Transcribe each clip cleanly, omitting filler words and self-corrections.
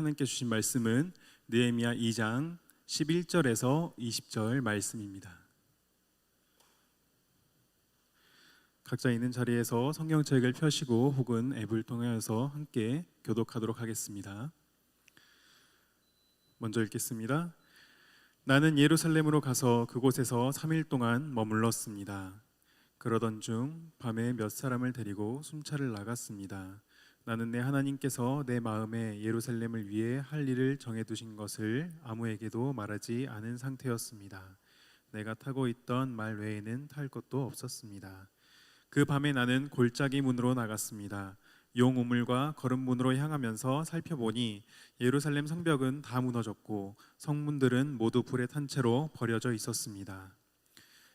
하나님께 주신 말씀은 느헤미야 2장 11절에서 20절 말씀입니다. 각자 있는 자리에서 성경책을 펴시고 혹은 앱을 통하여서 함께 교독하도록 하겠습니다. 먼저 읽겠습니다. 나는 예루살렘으로 가서 그곳에서 3일 동안 머물렀습니다. 그러던 중 밤에 몇 사람을 데리고 순찰을 나갔습니다. 나는 내 하나님께서 내 마음에 예루살렘을 위해 할 일을 정해두신 것을 아무에게도 말하지 않은 상태였습니다. 내가 타고 있던 말 외에는 탈 것도 없었습니다. 그 밤에 나는 골짜기 문으로 나갔습니다. 용 우물과 거름문으로 향하면서 살펴보니 예루살렘 성벽은 다 무너졌고 성문들은 모두 불에 탄 채로 버려져 있었습니다.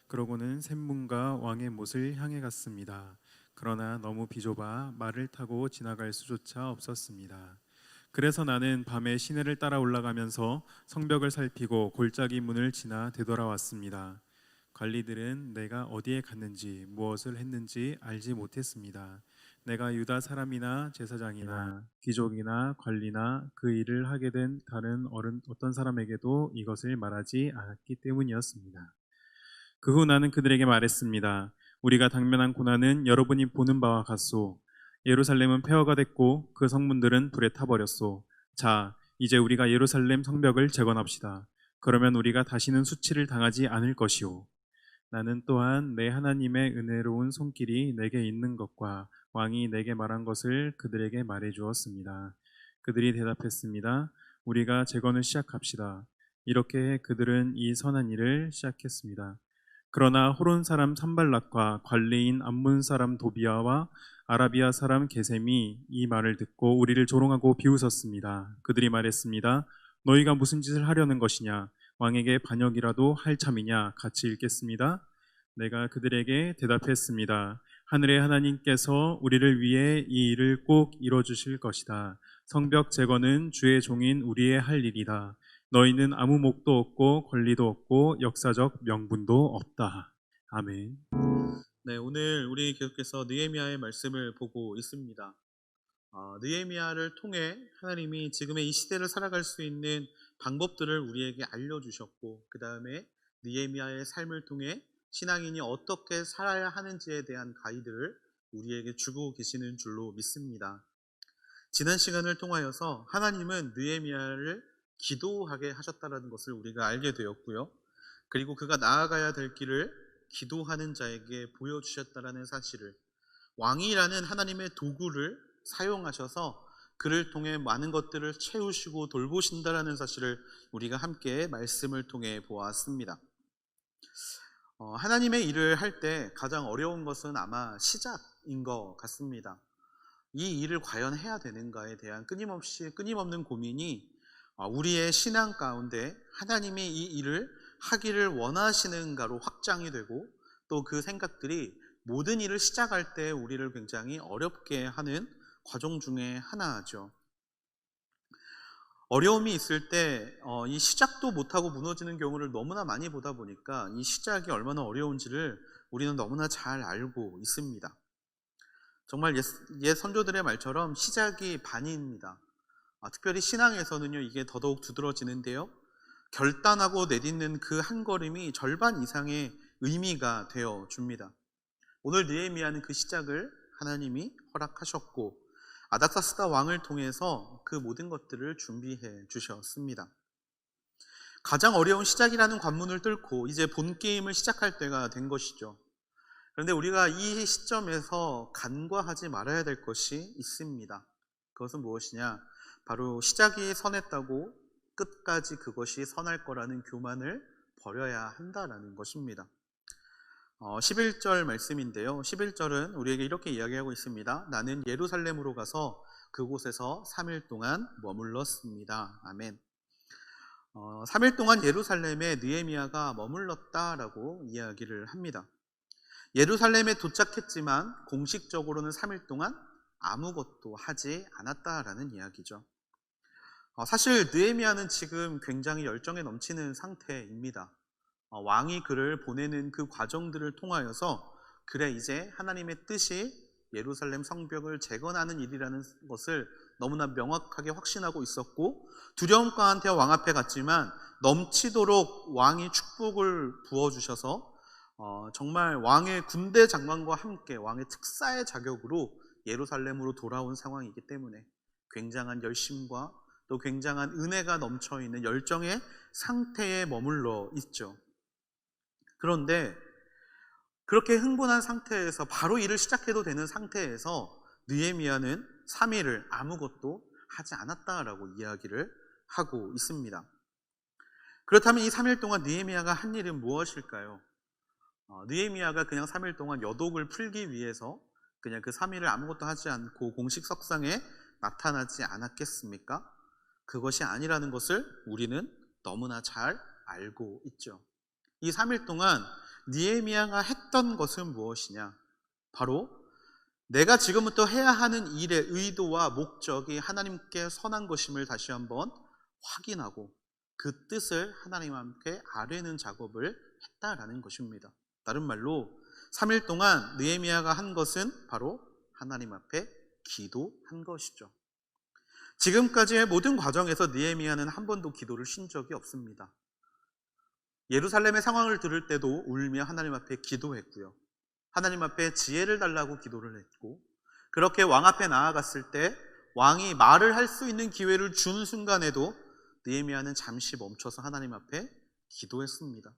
그러고는 샘문과 왕의 못을 향해 갔습니다. 그러나 너무 비좁아 말을 타고 지나갈 수조차 없었습니다. 그래서 나는 밤에 시내를 따라 올라가면서 성벽을 살피고 골짜기 문을 지나 되돌아왔습니다. 관리들은 내가 어디에 갔는지 무엇을 했는지 알지 못했습니다. 내가 유다 사람이나 제사장이나 귀족이나 관리나 그 일을 하게 된 다른 어떤 사람에게도 이것을 말하지 않았기 때문이었습니다. 그 후 나는 그들에게 말했습니다. 우리가 당면한 고난은 여러분이 보는 바와 같소. 예루살렘은 폐허가 됐고 그 성문들은 불에 타버렸소. 자, 이제 우리가 예루살렘 성벽을 재건합시다. 그러면 우리가 다시는 수치를 당하지 않을 것이오. 나는 또한 내 하나님의 은혜로운 손길이 내게 있는 것과 왕이 내게 말한 것을 그들에게 말해 주었습니다. 그들이 대답했습니다. 우리가 재건을 시작합시다. 이렇게 그들은 이 선한 일을 시작했습니다. 그러나 호론 사람 산발락과 관리인 암몬 사람 도비아와 아라비아 사람 게셈이 이 말을 듣고 우리를 조롱하고 비웃었습니다. 그들이 말했습니다. 너희가 무슨 짓을 하려는 것이냐? 왕에게 반역이라도 할 참이냐? 같이 읽겠습니다. 내가 그들에게 대답했습니다. 하늘의 하나님께서 우리를 위해 이 일을 꼭 이뤄주실 것이다. 성벽 재건은 주의 종인 우리의 할 일이다. 너희는 아무 목도 없고 권리도 없고 역사적 명분도 없다. 아멘. 네, 오늘 우리 계속해서 느헤미야의 말씀을 보고 있습니다. 느헤미야를 통해 하나님이 지금의 이 시대를 살아갈 수 있는 방법들을 우리에게 알려주셨고, 그 다음에 느헤미야의 삶을 통해 신앙인이 어떻게 살아야 하는지에 대한 가이드를 우리에게 주고 계시는 줄로 믿습니다. 지난 시간을 통하여서 하나님은 느헤미야를 기도하게 하셨다는 것을 우리가 알게 되었고요. 그리고 그가 나아가야 될 길을 기도하는 자에게 보여주셨다는 사실을, 왕이라는 하나님의 도구를 사용하셔서 그를 통해 많은 것들을 채우시고 돌보신다라는 사실을 우리가 함께 말씀을 통해 보았습니다. 하나님의 일을 할 때 가장 어려운 것은 아마 시작인 것 같습니다. 이 일을 과연 해야 되는가에 대한 끊임없는 고민이 우리의 신앙 가운데 하나님이 이 일을 하기를 원하시는가로 확장이 되고, 또 그 생각들이 모든 일을 시작할 때 우리를 굉장히 어렵게 하는 과정 중에 하나죠. 어려움이 있을 때 이 시작도 못하고 무너지는 경우를 너무나 많이 보다 보니까 이 시작이 얼마나 어려운지를 우리는 너무나 잘 알고 있습니다. 정말 옛 선조들의 말처럼 시작이 반입니다. 특별히 신앙에서는요, 이게 더더욱 두드러지는데요, 결단하고 내딛는 그 한 걸음이 절반 이상의 의미가 되어 줍니다. 오늘 느헤미야는 그 시작을 하나님이 허락하셨고 아닥사스다 왕을 통해서 그 모든 것들을 준비해 주셨습니다. 가장 어려운 시작이라는 관문을 뚫고 이제 본 게임을 시작할 때가 된 것이죠. 그런데 우리가 이 시점에서 간과하지 말아야 될 것이 있습니다. 그것은 무엇이냐? 바로 시작이 선했다고 끝까지 그것이 선할 거라는 교만을 버려야 한다라는 것입니다. 11절 말씀인데요, 11절은 우리에게 이렇게 이야기하고 있습니다. 나는 예루살렘으로 가서 그곳에서 3일 동안 머물렀습니다. 아멘. 3일 동안 예루살렘에 느헤미야가 머물렀다라고 이야기를 합니다. 예루살렘에 도착했지만 공식적으로는 3일 동안 아무것도 하지 않았다라는 이야기죠. 사실 느헤미야는 지금 굉장히 열정에 넘치는 상태입니다. 왕이 그를 보내는 그 과정들을 통하여서 그래, 이제 하나님의 뜻이 예루살렘 성벽을 재건하는 일이라는 것을 너무나 명확하게 확신하고 있었고 두려움 가운데 왕 앞에 갔지만 넘치도록 왕이 축복을 부어주셔서 정말 왕의 군대 장관과 함께 왕의 특사의 자격으로 예루살렘으로 돌아온 상황이기 때문에 굉장한 열심과 또 굉장한 은혜가 넘쳐있는 열정의 상태에 머물러 있죠. 그런데 그렇게 흥분한 상태에서 바로 일을 시작해도 되는 상태에서 느헤미야는 3일을 아무것도 하지 않았다라고 이야기를 하고 있습니다. 그렇다면 이 3일 동안 느헤미야가 한 일은 무엇일까요? 느헤미야가 그냥 3일 동안 여독을 풀기 위해서 그냥 그 3일을 아무것도 하지 않고 공식 석상에 나타나지 않았겠습니까? 그것이 아니라는 것을 우리는 너무나 잘 알고 있죠. 이 3일 동안 느헤미야가 했던 것은 무엇이냐? 바로 내가 지금부터 해야 하는 일의 의도와 목적이 하나님께 선한 것임을 다시 한번 확인하고 그 뜻을 하나님 함께 아뢰는 작업을 했다라는 것입니다. 다른 말로 3일 동안 느헤미야가 한 것은 바로 하나님 앞에 기도한 것이죠. 지금까지의 모든 과정에서 느헤미야는 한 번도 기도를 쉰 적이 없습니다. 예루살렘의 상황을 들을 때도 울며 하나님 앞에 기도했고요. 하나님 앞에 지혜를 달라고 기도를 했고, 그렇게 왕 앞에 나아갔을 때 왕이 말을 할 수 있는 기회를 준 순간에도 느헤미야는 잠시 멈춰서 하나님 앞에 기도했습니다.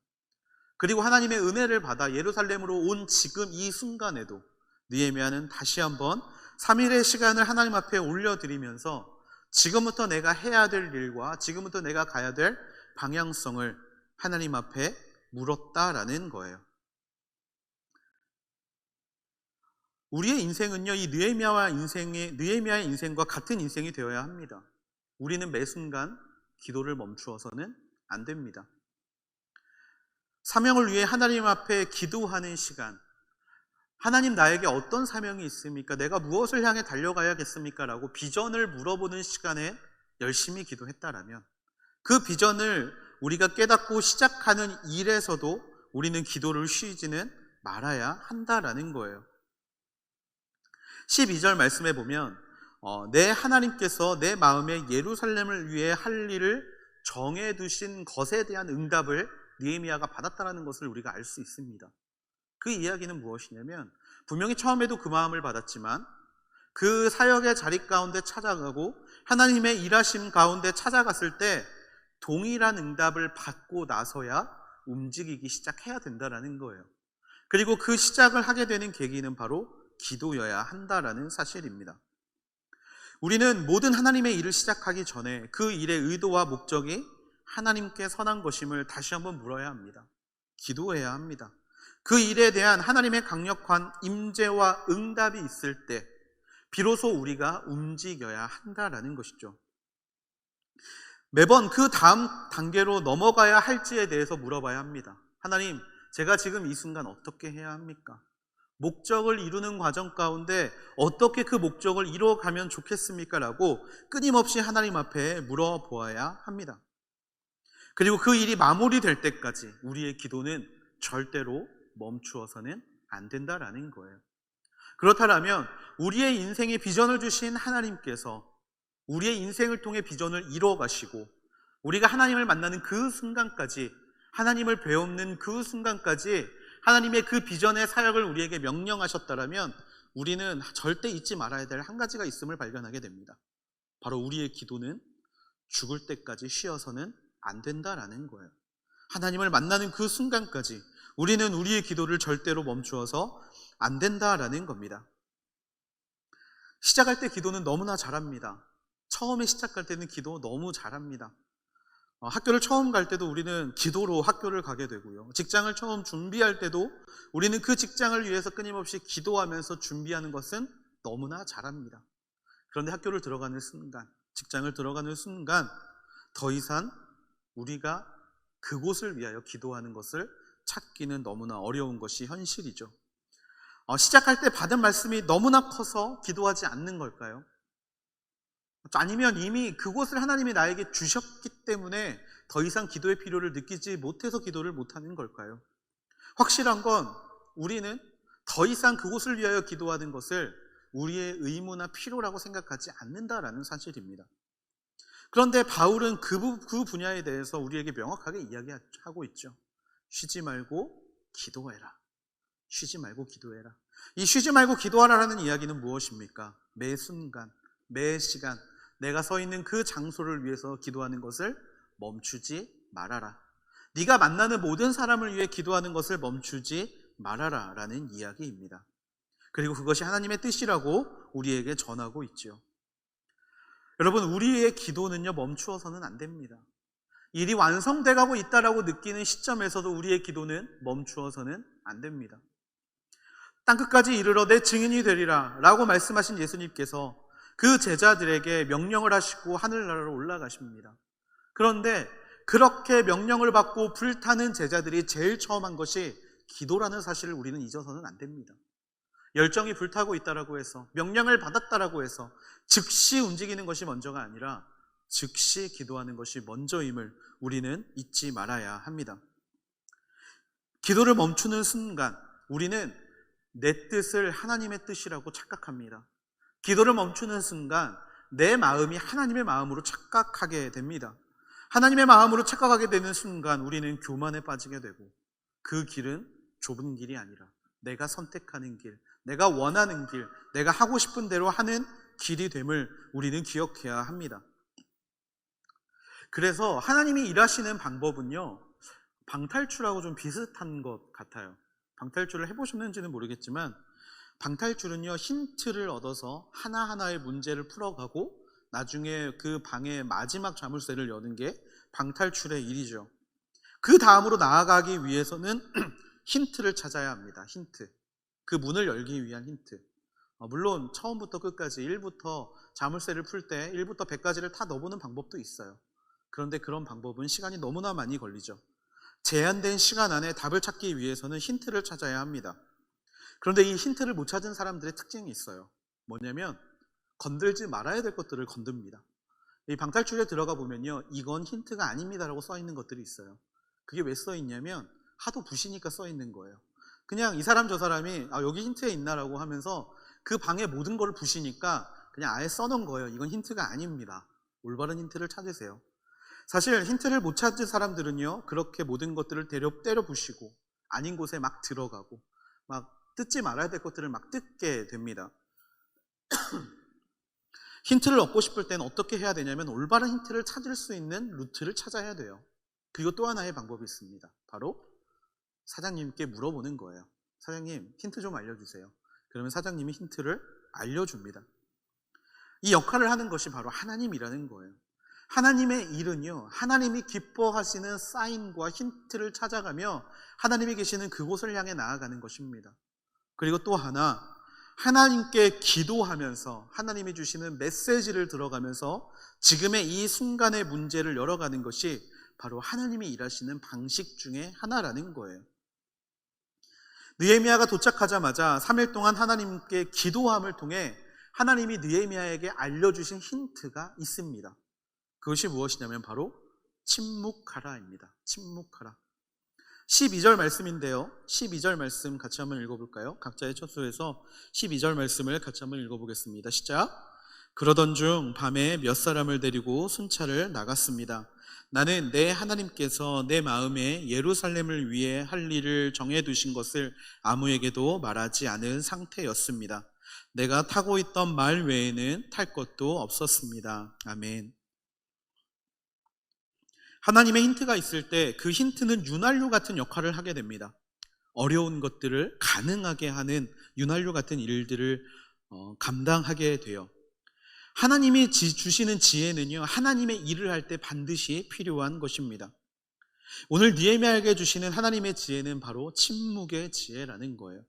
그리고 하나님의 은혜를 받아 예루살렘으로 온 지금 이 순간에도 느헤미야는 다시 한번 3일의 시간을 하나님 앞에 올려드리면서 지금부터 내가 해야 될 일과 지금부터 내가 가야 될 방향성을 하나님 앞에 물었다라는 거예요. 우리의 인생은요, 이 느헤미야의 인생과 같은 인생이 되어야 합니다. 우리는 매 순간 기도를 멈추어서는 안 됩니다. 사명을 위해 하나님 앞에 기도하는 시간, 하나님 나에게 어떤 사명이 있습니까? 내가 무엇을 향해 달려가야겠습니까? 라고 비전을 물어보는 시간에 열심히 기도했다라면 그 비전을 우리가 깨닫고 시작하는 일에서도 우리는 기도를 쉬지는 말아야 한다라는 거예요. 12절 말씀에 보면 내 하나님께서 내 마음에 예루살렘을 위해 할 일을 정해두신 것에 대한 응답을 느헤미야가 받았다는 것을 우리가 알 수 있습니다. 그 이야기는 무엇이냐면 분명히 처음에도 그 마음을 받았지만 그 사역의 자리 가운데 찾아가고 하나님의 일하심 가운데 찾아갔을 때 동일한 응답을 받고 나서야 움직이기 시작해야 된다는 거예요. 그리고 그 시작을 하게 되는 계기는 바로 기도여야 한다라는 사실입니다. 우리는 모든 하나님의 일을 시작하기 전에 그 일의 의도와 목적이 하나님께 선한 것임을 다시 한번 물어야 합니다. 기도해야 합니다. 그 일에 대한 하나님의 강력한 임재와 응답이 있을 때 비로소 우리가 움직여야 한다라는 것이죠. 매번 그 다음 단계로 넘어가야 할지에 대해서 물어봐야 합니다. 하나님, 제가 지금 이 순간 어떻게 해야 합니까? 목적을 이루는 과정 가운데 어떻게 그 목적을 이루어가면 좋겠습니까? 라고 끊임없이 하나님 앞에 물어보아야 합니다. 그리고 그 일이 마무리될 때까지 우리의 기도는 절대로 멈추어서는 안 된다라는 거예요. 그렇다면 우리의 인생에 비전을 주신 하나님께서 우리의 인생을 통해 비전을 이루어 가시고 우리가 하나님을 만나는 그 순간까지, 하나님을 배우는 그 순간까지 하나님의 그 비전의 사역을 우리에게 명령하셨다면 우리는 절대 잊지 말아야 될 한 가지가 있음을 발견하게 됩니다. 바로 우리의 기도는 죽을 때까지 쉬어서는 안 된다라는 거예요. 하나님을 만나는 그 순간까지 우리는 우리의 기도를 절대로 멈추어서 안 된다라는 겁니다. 시작할 때 기도는 너무나 잘합니다. 처음에 시작할 때는 기도 너무 잘합니다. 학교를 처음 갈 때도 우리는 기도로 학교를 가게 되고요. 직장을 처음 준비할 때도 우리는 그 직장을 위해서 끊임없이 기도하면서 준비하는 것은 너무나 잘합니다. 그런데 학교를 들어가는 순간, 직장을 들어가는 순간 더 이상 우리가 그곳을 위하여 기도하는 것을 찾기는 너무나 어려운 것이 현실이죠. 시작할 때 받은 말씀이 너무나 커서 기도하지 않는 걸까요? 아니면 이미 그곳을 하나님이 나에게 주셨기 때문에 더 이상 기도의 필요를 느끼지 못해서 기도를 못하는 걸까요? 확실한 건 우리는 더 이상 그곳을 위하여 기도하는 것을 우리의 의무나 필요라고 생각하지 않는다라는 사실입니다. 그런데 바울은 그 분야에 대해서 우리에게 명확하게 이야기하고 있죠. 쉬지 말고 기도해라. 쉬지 말고 기도해라. 이 쉬지 말고 기도하라라는 이야기는 무엇입니까? 매 순간, 매 시간 내가 서 있는 그 장소를 위해서 기도하는 것을 멈추지 말아라. 네가 만나는 모든 사람을 위해 기도하는 것을 멈추지 말아라 라는 이야기입니다. 그리고 그것이 하나님의 뜻이라고 우리에게 전하고 있죠. 여러분, 우리의 기도는요 멈추어서는 안 됩니다. 일이 완성돼가고 있다라고 느끼는 시점에서도 우리의 기도는 멈추어서는 안 됩니다. 땅끝까지 이르러 내 증인이 되리라 라고 말씀하신 예수님께서 그 제자들에게 명령을 하시고 하늘나라로 올라가십니다. 그런데 그렇게 명령을 받고 불타는 제자들이 제일 처음 한 것이 기도라는 사실을 우리는 잊어서는 안 됩니다. 열정이 불타고 있다라고 해서, 명령을 받았다라고 해서 즉시 움직이는 것이 먼저가 아니라 즉시 기도하는 것이 먼저임을 우리는 잊지 말아야 합니다. 기도를 멈추는 순간 우리는 내 뜻을 하나님의 뜻이라고 착각합니다. 기도를 멈추는 순간 내 마음이 하나님의 마음으로 착각하게 됩니다. 하나님의 마음으로 착각하게 되는 순간 우리는 교만에 빠지게 되고, 그 길은 좁은 길이 아니라 내가 선택하는 길, 내가 원하는 길, 내가 하고 싶은 대로 하는 길이 됨을 우리는 기억해야 합니다. 그래서 하나님이 일하시는 방법은요 방탈출하고 좀 비슷한 것 같아요. 방탈출을 해보셨는지는 모르겠지만, 방탈출은요 힌트를 얻어서 하나하나의 문제를 풀어가고 나중에 그 방의 마지막 자물쇠를 여는 게 방탈출의 일이죠. 그 다음으로 나아가기 위해서는 힌트를 찾아야 합니다. 힌트, 그 문을 열기 위한 힌트. 물론 처음부터 끝까지 1부터 자물쇠를 풀 때 1부터 100까지를 다 넣어보는 방법도 있어요. 그런데 그런 방법은 시간이 너무나 많이 걸리죠. 제한된 시간 안에 답을 찾기 위해서는 힌트를 찾아야 합니다. 그런데 이 힌트를 못 찾은 사람들의 특징이 있어요. 뭐냐면 건들지 말아야 될 것들을 건듭니다. 이 방탈출에 들어가 보면요 이건 힌트가 아닙니다라고 써 있는 것들이 있어요. 그게 왜 써 있냐면 하도 부시니까 써 있는 거예요. 그냥 이 사람 저 사람이 여기 힌트에 있나라고 하면서 그 방의 모든 걸 부시니까 그냥 아예 써놓은 거예요. 이건 힌트가 아닙니다. 올바른 힌트를 찾으세요. 사실 힌트를 못 찾은 사람들은요 그렇게 모든 것들을 때려 부시고 아닌 곳에 막 들어가고 막 뜯지 말아야 될 것들을 막 뜯게 됩니다. 힌트를 얻고 싶을 때는 어떻게 해야 되냐면 올바른 힌트를 찾을 수 있는 루트를 찾아야 돼요. 그리고 또 하나의 방법이 있습니다. 바로 사장님께 물어보는 거예요. 사장님, 힌트 좀 알려주세요. 그러면 사장님이 힌트를 알려줍니다. 이 역할을 하는 것이 바로 하나님이라는 거예요. 하나님의 일은요 하나님이 기뻐하시는 사인과 힌트를 찾아가며 하나님이 계시는 그곳을 향해 나아가는 것입니다. 그리고 또 하나, 하나님께 기도하면서 하나님이 주시는 메시지를 들어가면서 지금의 이 순간의 문제를 열어가는 것이 바로 하나님이 일하시는 방식 중에 하나라는 거예요. 느헤미야가 도착하자마자 3일 동안 하나님께 기도함을 통해 하나님이 느헤미야에게 알려주신 힌트가 있습니다. 그것이 무엇이냐면 바로 침묵하라입니다. 침묵하라. 12절 말씀인데요, 12절 말씀 같이 한번 읽어볼까요? 각자의 처소에서 12절 말씀을 같이 한번 읽어보겠습니다. 시작. 그러던 중 밤에 몇 사람을 데리고 순찰을 나갔습니다. 나는 내 하나님께서 내 마음에 예루살렘을 위해 할 일을 정해두신 것을 아무에게도 말하지 않은 상태였습니다. 내가 타고 있던 말 외에는 탈 것도 없었습니다. 아멘. 하나님의 힌트가 있을 때 그 힌트는 윤활유 같은 역할을 하게 됩니다. 어려운 것들을 가능하게 하는 윤활유 같은 일들을 감당하게 돼요. 하나님이 주시는 지혜는요 하나님의 일을 할 때 반드시 필요한 것입니다. 오늘 느헤미야에게 주시는 하나님의 지혜는 바로 침묵의 지혜라는 거예요.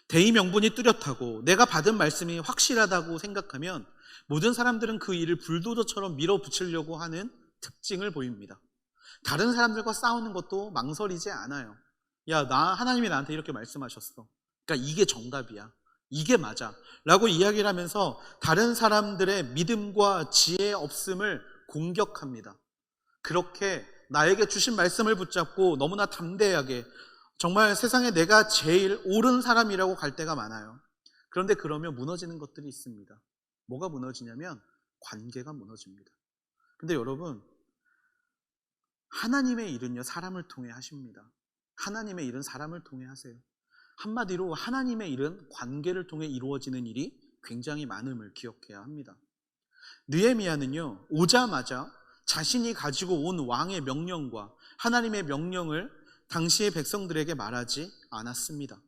대의 명분이 뚜렷하고 내가 받은 말씀이 확실하다고 생각하면 모든 사람들은 그 일을 불도저처럼 밀어붙이려고 하는 특징을 보입니다. 다른 사람들과 싸우는 것도 망설이지 않아요. 야, 하나님이 나한테 이렇게 말씀하셨어. 그러니까 이게 정답이야. 이게 맞아. 라고 이야기를 하면서 다른 사람들의 믿음과 지혜 없음을 공격합니다. 그렇게 나에게 주신 말씀을 붙잡고 너무나 담대하게 정말 세상에 내가 제일 옳은 사람이라고 갈 때가 많아요. 그런데 그러면 무너지는 것들이 있습니다. 뭐가 무너지냐면 관계가 무너집니다. 근데 여러분, 하나님의 일은요, 사람을 통해 하십니다. 하나님의 일은 사람을 통해 하세요. 한마디로 하나님의 일은 관계를 통해 이루어지는 일이 굉장히 많음을 기억해야 합니다. 느헤미야는요, 오자마자 자신이 가지고 온 왕의 명령과 하나님의 명령을 당시의 백성들에게 말하지 않았습니다.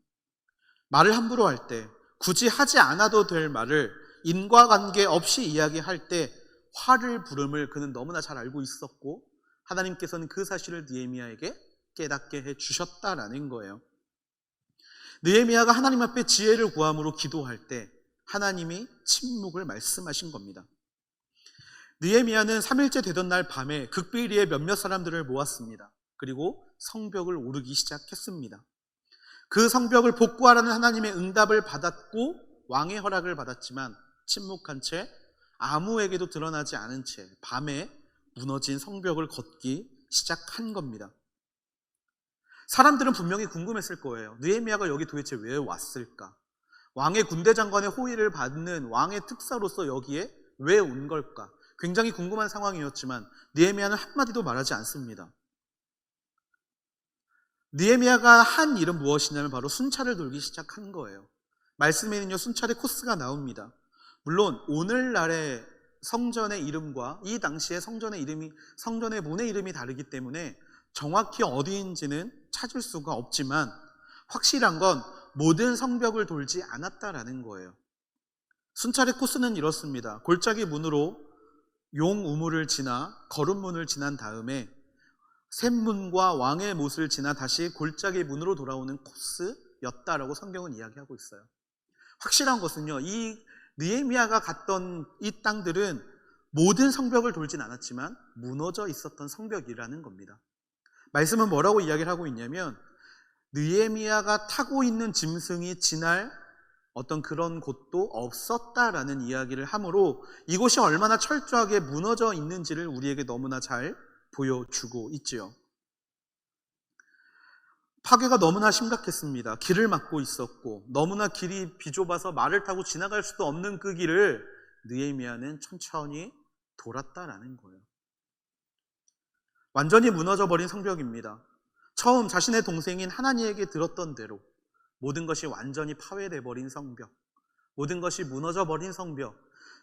말을 함부로 할 때, 굳이 하지 않아도 될 말을 인과관계 없이 이야기할 때 화를 부름을 그는 너무나 잘 알고 있었고, 하나님께서는 그 사실을 느헤미야에게 깨닫게 해주셨다라는 거예요. 느헤미야가 하나님 앞에 지혜를 구함으로 기도할 때 하나님이 침묵을 말씀하신 겁니다. 느헤미야는 3일째 되던 날 밤에 극비리에 몇몇 사람들을 모았습니다. 그리고 성벽을 오르기 시작했습니다. 그 성벽을 복구하라는 하나님의 응답을 받았고 왕의 허락을 받았지만 침묵한 채 아무에게도 드러나지 않은 채 밤에 무너진 성벽을 걷기 시작한 겁니다. 사람들은 분명히 궁금했을 거예요. 느헤미야가 여기 도대체 왜 왔을까? 왕의 군대 장관의 호의를 받는 왕의 특사로서 여기에 왜 온 걸까? 굉장히 궁금한 상황이었지만 느헤미야는 한마디도 말하지 않습니다. 느헤미야가 한 일은 무엇이냐면 바로 순찰을 돌기 시작한 거예요. 말씀에는요, 순찰의 코스가 나옵니다. 물론 오늘날의 성전의 이름과 이 당시의 성전의 문의 이름이 다르기 때문에 정확히 어디인지는 찾을 수가 없지만 확실한 건 모든 성벽을 돌지 않았다라는 거예요. 순찰의 코스는 이렇습니다. 골짜기 문으로 용 우물을 지나 거름문을 지난 다음에 샘문과 왕의 못을 지나 다시 골짜기 문으로 돌아오는 코스였다라고 성경은 이야기하고 있어요. 확실한 것은요, 이 느헤미야가 갔던 이 땅들은 모든 성벽을 돌진 않았지만 무너져 있었던 성벽이라는 겁니다. 말씀은 뭐라고 이야기를 하고 있냐면 느헤미야가 타고 있는 짐승이 지날 어떤 그런 곳도 없었다라는 이야기를 하므로 이곳이 얼마나 철저하게 무너져 있는지를 우리에게 너무나 잘 보여주고 있지요. 파괴가 너무나 심각했습니다. 길을 막고 있었고 너무나 길이 비좁아서 말을 타고 지나갈 수도 없는 그 길을 느헤미야는 천천히 돌았다라는 거예요. 완전히 무너져 버린 성벽입니다. 처음 자신의 동생인 하나니에게 들었던 대로 모든 것이 완전히 파괴돼 버린 성벽, 모든 것이 무너져 버린 성벽,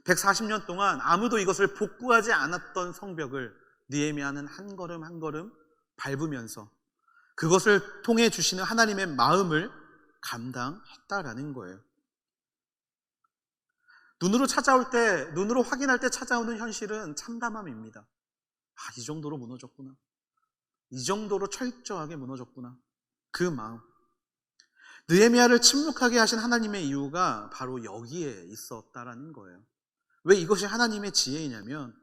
140년 동안 아무도 이것을 복구하지 않았던 성벽을 느헤미야는 한 걸음 한 걸음 밟으면서 그것을 통해 주시는 하나님의 마음을 감당했다라는 거예요. 눈으로 확인할 때 찾아오는 현실은 참담함입니다. 이 정도로 무너졌구나. 이 정도로 철저하게 무너졌구나. 그 마음. 느헤미야를 침묵하게 하신 하나님의 이유가 바로 여기에 있었다라는 거예요. 왜 이것이 하나님의 지혜이냐면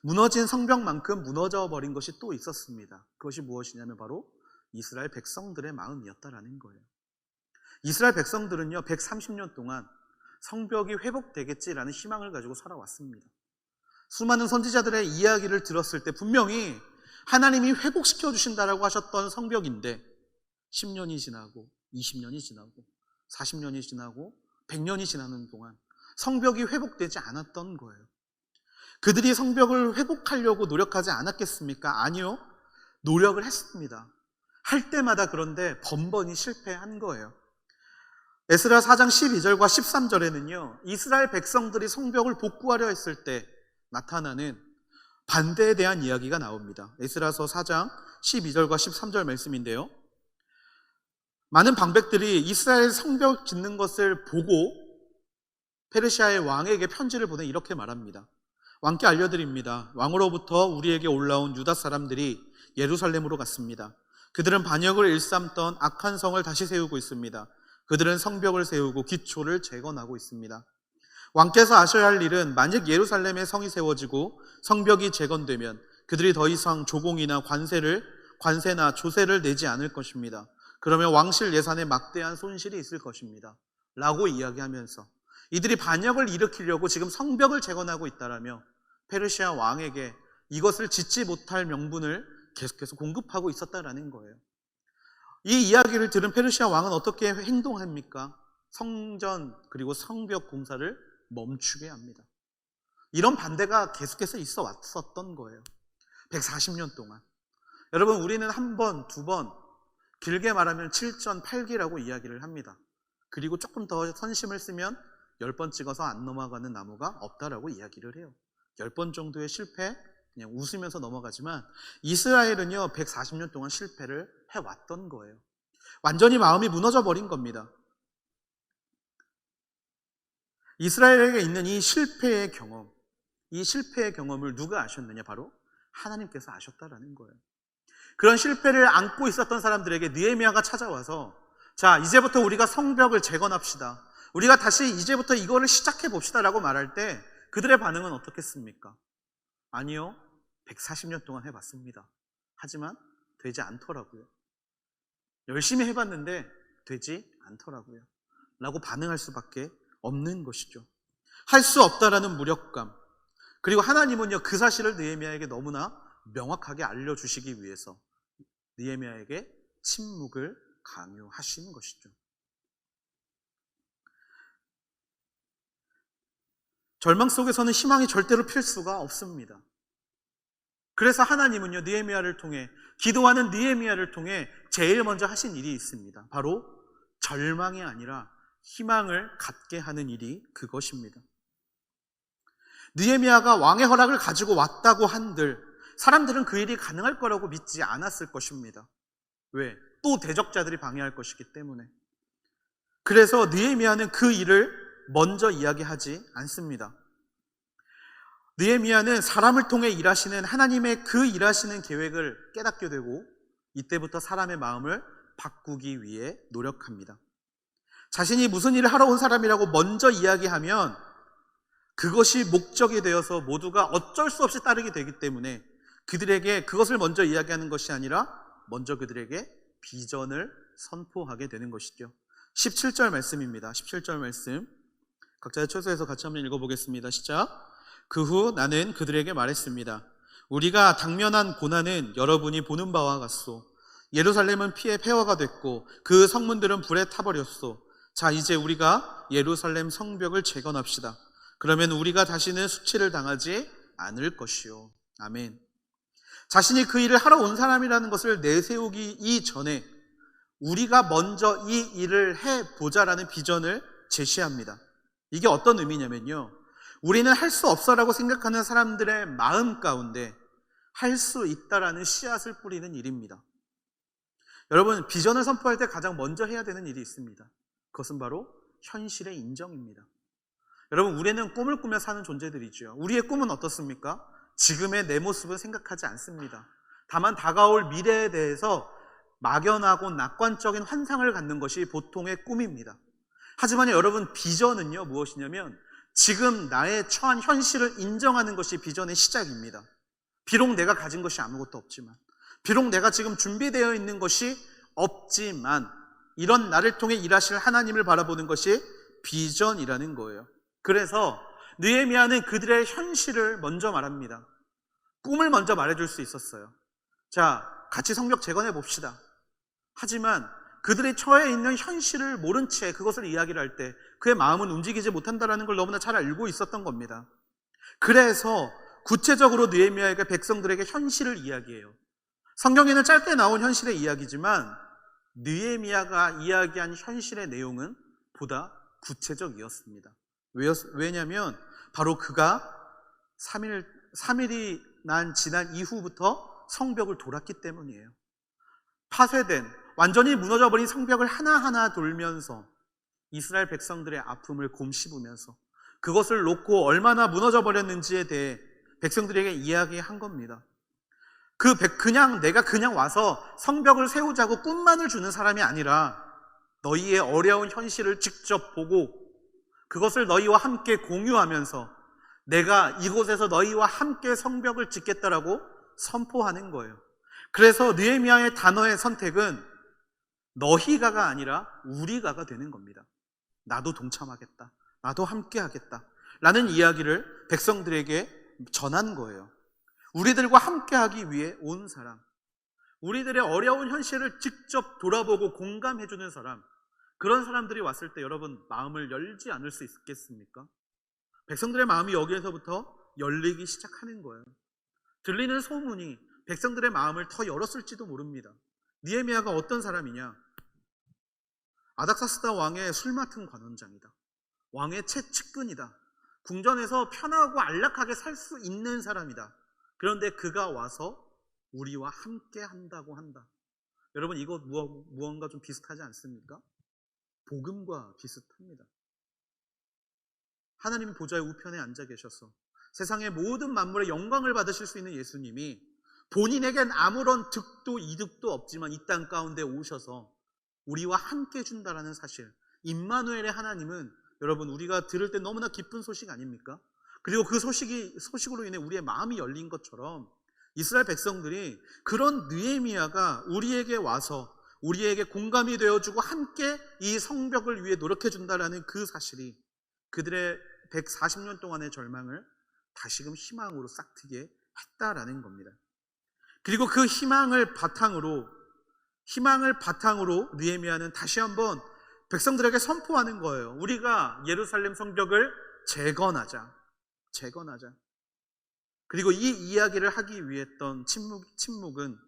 무너진 성벽만큼 무너져 버린 것이 또 있었습니다. 그것이 무엇이냐면 바로 이스라엘 백성들의 마음이었다라는 거예요. 이스라엘 백성들은요, 130년 동안 성벽이 회복되겠지라는 희망을 가지고 살아왔습니다. 수많은 선지자들의 이야기를 들었을 때 분명히 하나님이 회복시켜 주신다라고 하셨던 성벽인데 10년이 지나고 20년이 지나고 40년이 지나고 100년이 지나는 동안 성벽이 회복되지 않았던 거예요. 그들이 성벽을 회복하려고 노력하지 않았겠습니까? 아니요. 노력을 했습니다. 할 때마다 그런데 번번이 실패한 거예요. 에스라 4장 12절과 13절에는요, 이스라엘 백성들이 성벽을 복구하려 했을 때 나타나는 반대에 대한 이야기가 나옵니다. 에스라서 4장 12절과 13절 말씀인데요. 많은 방백들이 이스라엘 성벽 짓는 것을 보고 페르시아의 왕에게 편지를 보내 이렇게 말합니다. 왕께 알려드립니다. 왕으로부터 우리에게 올라온 유다 사람들이 예루살렘으로 갔습니다. 그들은 반역을 일삼던 악한 성을 다시 세우고 있습니다. 그들은 성벽을 세우고 기초를 재건하고 있습니다. 왕께서 아셔야 할 일은 만약 예루살렘에 성이 세워지고 성벽이 재건되면 그들이 더 이상 조공이나 관세나 조세를 내지 않을 것입니다. 그러면 왕실 예산에 막대한 손실이 있을 것입니다. 라고 이야기하면서 이들이 반역을 일으키려고 지금 성벽을 재건하고 있다라며 페르시아 왕에게 이것을 짓지 못할 명분을 계속해서 공급하고 있었다라는 거예요. 이 이야기를 들은 페르시아 왕은 어떻게 행동합니까? 성전 그리고 성벽 공사를 멈추게 합니다. 이런 반대가 계속해서 있어 왔었던 거예요. 140년 동안. 여러분, 우리는 한 번, 두 번, 길게 말하면 7전 8기라고 이야기를 합니다. 그리고 조금 더 선심을 쓰면 10번 찍어서 안 넘어가는 나무가 없다라고 이야기를 해요. 10번 정도의 실패, 그냥 웃으면서 넘어가지만 이스라엘은요 140년 동안 실패를 해왔던 거예요. 완전히 마음이 무너져 버린 겁니다. 이스라엘에게 있는 이 실패의 경험, 이 실패의 경험을 누가 아셨느냐? 바로 하나님께서 아셨다라는 거예요. 그런 실패를 안고 있었던 사람들에게 느헤미야가 찾아와서 자, 이제부터 우리가 성벽을 재건합시다. 우리가 다시 이제부터 이거를 시작해 봅시다라고 말할 때 그들의 반응은 어떻겠습니까? 아니요, 140년 동안 해봤습니다. 하지만 되지 않더라고요. 열심히 해봤는데 되지 않더라고요. 라고 반응할 수밖에 없는 것이죠. 할 수 없다라는 무력감. 그리고 하나님은요 그 사실을 느헤미야에게 너무나 명확하게 알려주시기 위해서 느헤미야에게 침묵을 강요하시는 것이죠. 절망 속에서는 희망이 절대로 필 수가 없습니다. 그래서 하나님은요 느헤미야를 통해, 기도하는 느헤미야를 통해 제일 먼저 하신 일이 있습니다. 바로 절망이 아니라 희망을 갖게 하는 일이 그것입니다. 느헤미야가 왕의 허락을 가지고 왔다고 한들 사람들은 그 일이 가능할 거라고 믿지 않았을 것입니다. 왜? 또 대적자들이 방해할 것이기 때문에. 그래서 느헤미야는 그 일을 먼저 이야기하지 않습니다. 느헤미야는 사람을 통해 일하시는 하나님의 그 일하시는 계획을 깨닫게 되고 이때부터 사람의 마음을 바꾸기 위해 노력합니다. 자신이 무슨 일을 하러 온 사람이라고 먼저 이야기하면 그것이 목적이 되어서 모두가 어쩔 수 없이 따르게 되기 때문에 그들에게 그것을 먼저 이야기하는 것이 아니라 먼저 그들에게 비전을 선포하게 되는 것이죠. 17절 말씀입니다. 17절 말씀 각자의 처소에서 같이 한번 읽어보겠습니다. 시작. 그 후 나는 그들에게 말했습니다. 우리가 당면한 고난은 여러분이 보는 바와 같소. 예루살렘은 피의 폐허가 됐고 그 성문들은 불에 타버렸소. 자, 이제 우리가 예루살렘 성벽을 재건합시다. 그러면 우리가 다시는 수치를 당하지 않을 것이요. 아멘. 자신이 그 일을 하러 온 사람이라는 것을 내세우기 이전에 우리가 먼저 이 일을 해보자라는 비전을 제시합니다. 이게 어떤 의미냐면요, 우리는 할 수 없어라고 생각하는 사람들의 마음 가운데 할 수 있다라는 씨앗을 뿌리는 일입니다. 여러분, 비전을 선포할 때 가장 먼저 해야 되는 일이 있습니다. 그것은 바로 현실의 인정입니다. 여러분, 우리는 꿈을 꾸며 사는 존재들이죠. 우리의 꿈은 어떻습니까? 지금의 내 모습은 생각하지 않습니다. 다만 다가올 미래에 대해서 막연하고 낙관적인 환상을 갖는 것이 보통의 꿈입니다. 하지만 여러분, 비전은요 무엇이냐면 지금 나의 처한 현실을 인정하는 것이 비전의 시작입니다. 비록 내가 가진 것이 아무것도 없지만, 비록 내가 지금 준비되어 있는 것이 없지만 이런 나를 통해 일하실 하나님을 바라보는 것이 비전이라는 거예요. 그래서 느헤미야는 그들의 현실을 먼저 말합니다. 꿈을 먼저 말해줄 수 있었어요. 자, 같이 성벽 재건해 봅시다. 하지만 그들의 처해 있는 현실을 모른 채 그것을 이야기를 할 때 그의 마음은 움직이지 못한다는 걸 너무나 잘 알고 있었던 겁니다. 그래서 구체적으로 느헤미야에게 백성들에게 현실을 이야기해요. 성경에는 짧게 나온 현실의 이야기지만 느헤미야가 이야기한 현실의 내용은 보다 구체적이었습니다. 왜냐하면 바로 그가 3일이 지난 이후부터 성벽을 돌았기 때문이에요. 파쇄된, 완전히 무너져버린 성벽을 하나하나 돌면서 이스라엘 백성들의 아픔을 곰씹으면서 그것을 놓고 얼마나 무너져버렸는지에 대해 백성들에게 이야기한 겁니다. 내가 그냥 와서 성벽을 세우자고 꿈만을 주는 사람이 아니라 너희의 어려운 현실을 직접 보고 그것을 너희와 함께 공유하면서 내가 이곳에서 너희와 함께 성벽을 짓겠다라고 선포하는 거예요. 그래서 느헤미야의 단어의 선택은 너희가가 아니라 우리가가 되는 겁니다. 나도 동참하겠다, 나도 함께 하겠다 라는 이야기를 백성들에게 전한 거예요. 우리들과 함께 하기 위해 온 사람, 우리들의 어려운 현실을 직접 돌아보고 공감해주는 사람, 그런 사람들이 왔을 때 여러분 마음을 열지 않을 수 있겠습니까? 백성들의 마음이 여기에서부터 열리기 시작하는 거예요. 들리는 소문이 백성들의 마음을 더 열었을지도 모릅니다. 느헤미야가 어떤 사람이냐? 아닥사스다 왕의 술 맡은 관원장이다. 왕의 측근이다. 궁전에서 편하고 안락하게 살 수 있는 사람이다. 그런데 그가 와서 우리와 함께 한다고 한다. 여러분 이거 무언가 좀 비슷하지 않습니까? 복음과 비슷합니다. 하나님 보좌의 우편에 앉아 계셔서 세상의 모든 만물의 영광을 받으실 수 있는 예수님이 본인에겐 아무런 득도 이득도 없지만 이 땅 가운데 오셔서 우리와 함께 준다라는 사실, 임마누엘의 하나님은 여러분 우리가 들을 때 너무나 기쁜 소식 아닙니까? 그리고 그 소식으로 인해 우리의 마음이 열린 것처럼 이스라엘 백성들이 그런 느헤미야가 우리에게 와서 우리에게 공감이 되어주고 함께 이 성벽을 위해 노력해준다라는 그 사실이 그들의 140년 동안의 절망을 다시금 희망으로 싹트게 했다라는 겁니다. 그리고 그 희망을 바탕으로 느헤미야는 다시 한번 백성들에게 선포하는 거예요. 우리가 예루살렘 성벽을 재건하자. 그리고 이 이야기를 하기 위해 했던 침묵은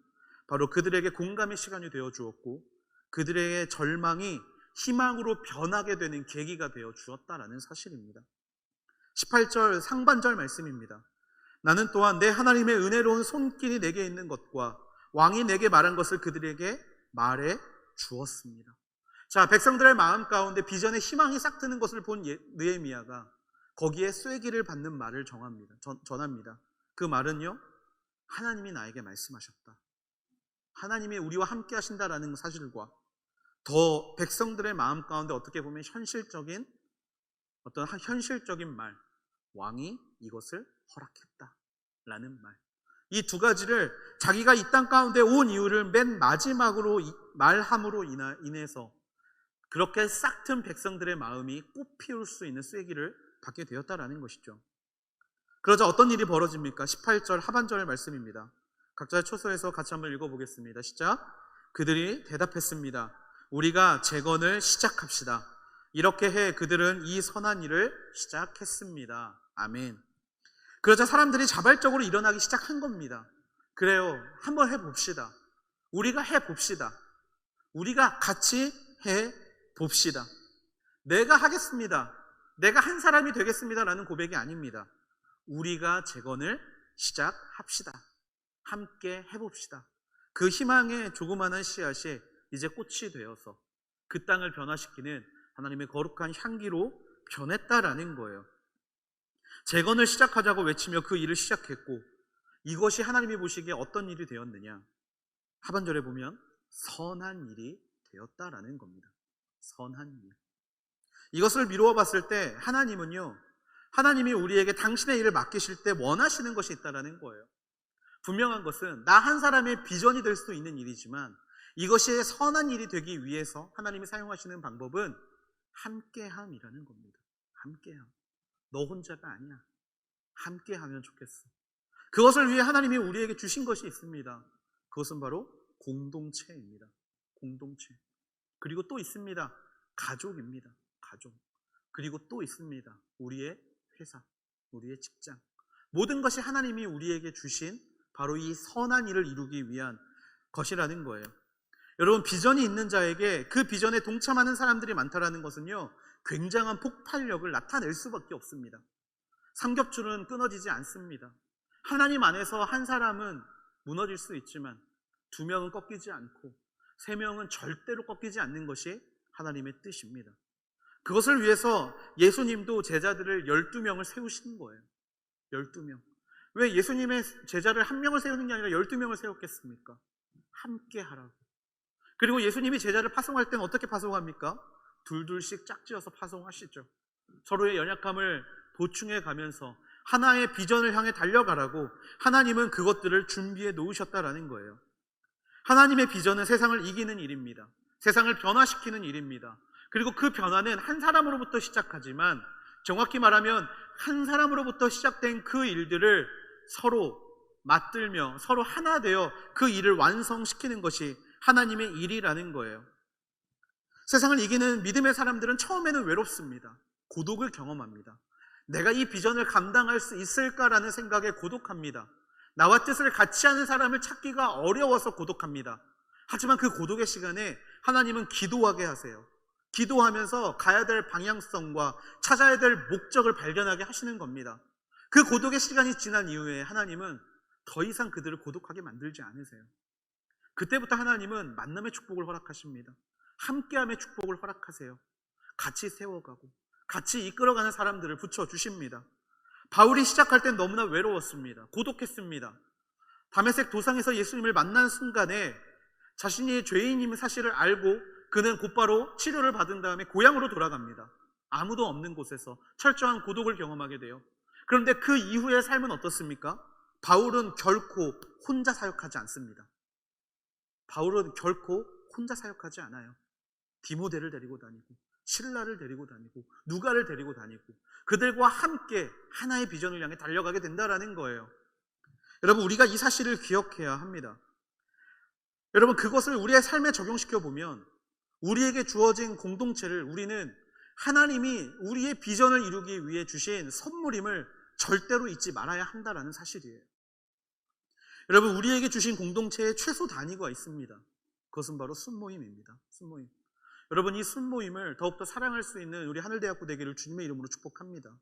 바로 그들에게 공감의 시간이 되어 주었고 그들의 절망이 희망으로 변하게 되는 계기가 되어 주었다라는 사실입니다. 18절 상반절 말씀입니다. 나는 또한 내 하나님의 은혜로운 손길이 내게 있는 것과 왕이 내게 말한 것을 그들에게 말해 주었습니다. 자, 백성들의 마음 가운데 비전의 희망이 싹트는 것을 본 느헤미야가 거기에 쐐기를 받는 말을 전합니다. 그 말은요, 하나님이 나에게 말씀하셨다. 하나님이 우리와 함께 하신다라는 사실과 더 백성들의 마음 가운데 어떻게 보면 현실적인 말, 왕이 이것을 허락했다라는 말. 이 두 가지를 자기가 이 땅 가운데 온 이유를 맨 마지막으로 말함으로 인해서 그렇게 싹튼 백성들의 마음이 꽃 피울 수 있는 쐐기를 받게 되었다라는 것이죠. 그러자 어떤 일이 벌어집니까? 18절 하반절 말씀입니다. 각자의 초소에서 같이 한번 읽어보겠습니다. 시작. 그들이 대답했습니다. 우리가 재건을 시작합시다. 이렇게 해 그들은 이 선한 일을 시작했습니다. 아멘. 그러자 사람들이 자발적으로 일어나기 시작한 겁니다. 그래요. 한번 해봅시다. 우리가 해봅시다. 우리가 같이 해봅시다. 내가 하겠습니다. 내가 한 사람이 되겠습니다. 라는 고백이 아닙니다. 우리가 재건을 시작합시다. 함께 해봅시다. 그 희망의 조그마한 씨앗이 이제 꽃이 되어서 그 땅을 변화시키는 하나님의 거룩한 향기로 변했다라는 거예요. 재건을 시작하자고 외치며 그 일을 시작했고 이것이 하나님이 보시기에 어떤 일이 되었느냐? 하반절에 보면 선한 일이 되었다라는 겁니다. 선한 일. 이것을 미루어 봤을 때 하나님이 우리에게 당신의 일을 맡기실 때 원하시는 것이 있다라는 거예요. 분명한 것은 나 한 사람의 비전이 될 수 있는 일이지만 이것이 선한 일이 되기 위해서 하나님이 사용하시는 방법은 함께함이라는 겁니다. 함께함. 너 혼자가 아니야. 함께하면 좋겠어. 그것을 위해 하나님이 우리에게 주신 것이 있습니다. 그것은 바로 공동체입니다. 공동체. 그리고 또 있습니다. 가족입니다. 가족. 그리고 또 있습니다. 우리의 회사, 우리의 직장. 모든 것이 하나님이 우리에게 주신 바로 이 선한 일을 이루기 위한 것이라는 거예요. 여러분, 비전이 있는 자에게 그 비전에 동참하는 사람들이 많다라는 것은요, 굉장한 폭발력을 나타낼 수밖에 없습니다. 삼겹줄은 끊어지지 않습니다. 하나님 안에서 한 사람은 무너질 수 있지만 2명은 꺾이지 않고 3명은 절대로 꺾이지 않는 것이 하나님의 뜻입니다. 그것을 위해서 예수님도 제자들을 12명을 세우신 거예요. 12명. 왜 예수님의 제자를 1명을 세우는 게 아니라 12명을 세웠겠습니까? 함께 하라고. 그리고 예수님이 제자를 파송할 때는 어떻게 파송합니까? 둘둘씩 짝지어서 파송하시죠. 서로의 연약함을 보충해 가면서 하나의 비전을 향해 달려가라고 하나님은 그것들을 준비해 놓으셨다라는 거예요. 하나님의 비전은 세상을 이기는 일입니다. 세상을 변화시키는 일입니다. 그리고 그 변화는 한 사람으로부터 시작하지만 정확히 말하면 한 사람으로부터 시작된 그 일들을 서로 맞들며 서로 하나 되어 그 일을 완성시키는 것이 하나님의 일이라는 거예요. 세상을 이기는 믿음의 사람들은 처음에는 외롭습니다. 고독을 경험합니다. 내가 이 비전을 감당할 수 있을까라는 생각에 고독합니다. 나와 뜻을 같이 하는 사람을 찾기가 어려워서 고독합니다. 하지만 그 고독의 시간에 하나님은 기도하게 하세요. 기도하면서 가야 될 방향성과 찾아야 될 목적을 발견하게 하시는 겁니다. 그 고독의 시간이 지난 이후에 하나님은 더 이상 그들을 고독하게 만들지 않으세요. 그때부터 하나님은 만남의 축복을 허락하십니다. 함께함의 축복을 허락하세요. 같이 세워가고 같이 이끌어가는 사람들을 붙여주십니다. 바울이 시작할 땐 너무나 외로웠습니다. 고독했습니다. 다메섹 도상에서 예수님을 만난 순간에 자신이 죄인임의 사실을 알고 그는 곧바로 치료를 받은 다음에 고향으로 돌아갑니다. 아무도 없는 곳에서 철저한 고독을 경험하게 돼요. 그런데 그 이후의 삶은 어떻습니까? 바울은 결코 혼자 사역하지 않습니다. 바울은 결코 혼자 사역하지 않아요. 디모데를 데리고 다니고 실라를 데리고 다니고 누가를 데리고 다니고 그들과 함께 하나의 비전을 향해 달려가게 된다라는 거예요. 여러분, 우리가 이 사실을 기억해야 합니다. 여러분, 그것을 우리의 삶에 적용시켜 보면 우리에게 주어진 공동체를 우리는 하나님이 우리의 비전을 이루기 위해 주신 선물임을 절대로 잊지 말아야 한다라는 사실이에요. 여러분, 우리에게 주신 공동체의 최소 단위가 있습니다. 그것은 바로 순모임입니다. 순모임. 여러분, 이 순모임을 더욱더 사랑할 수 있는 우리 하늘대학교 되기를 주님의 이름으로 축복합니다.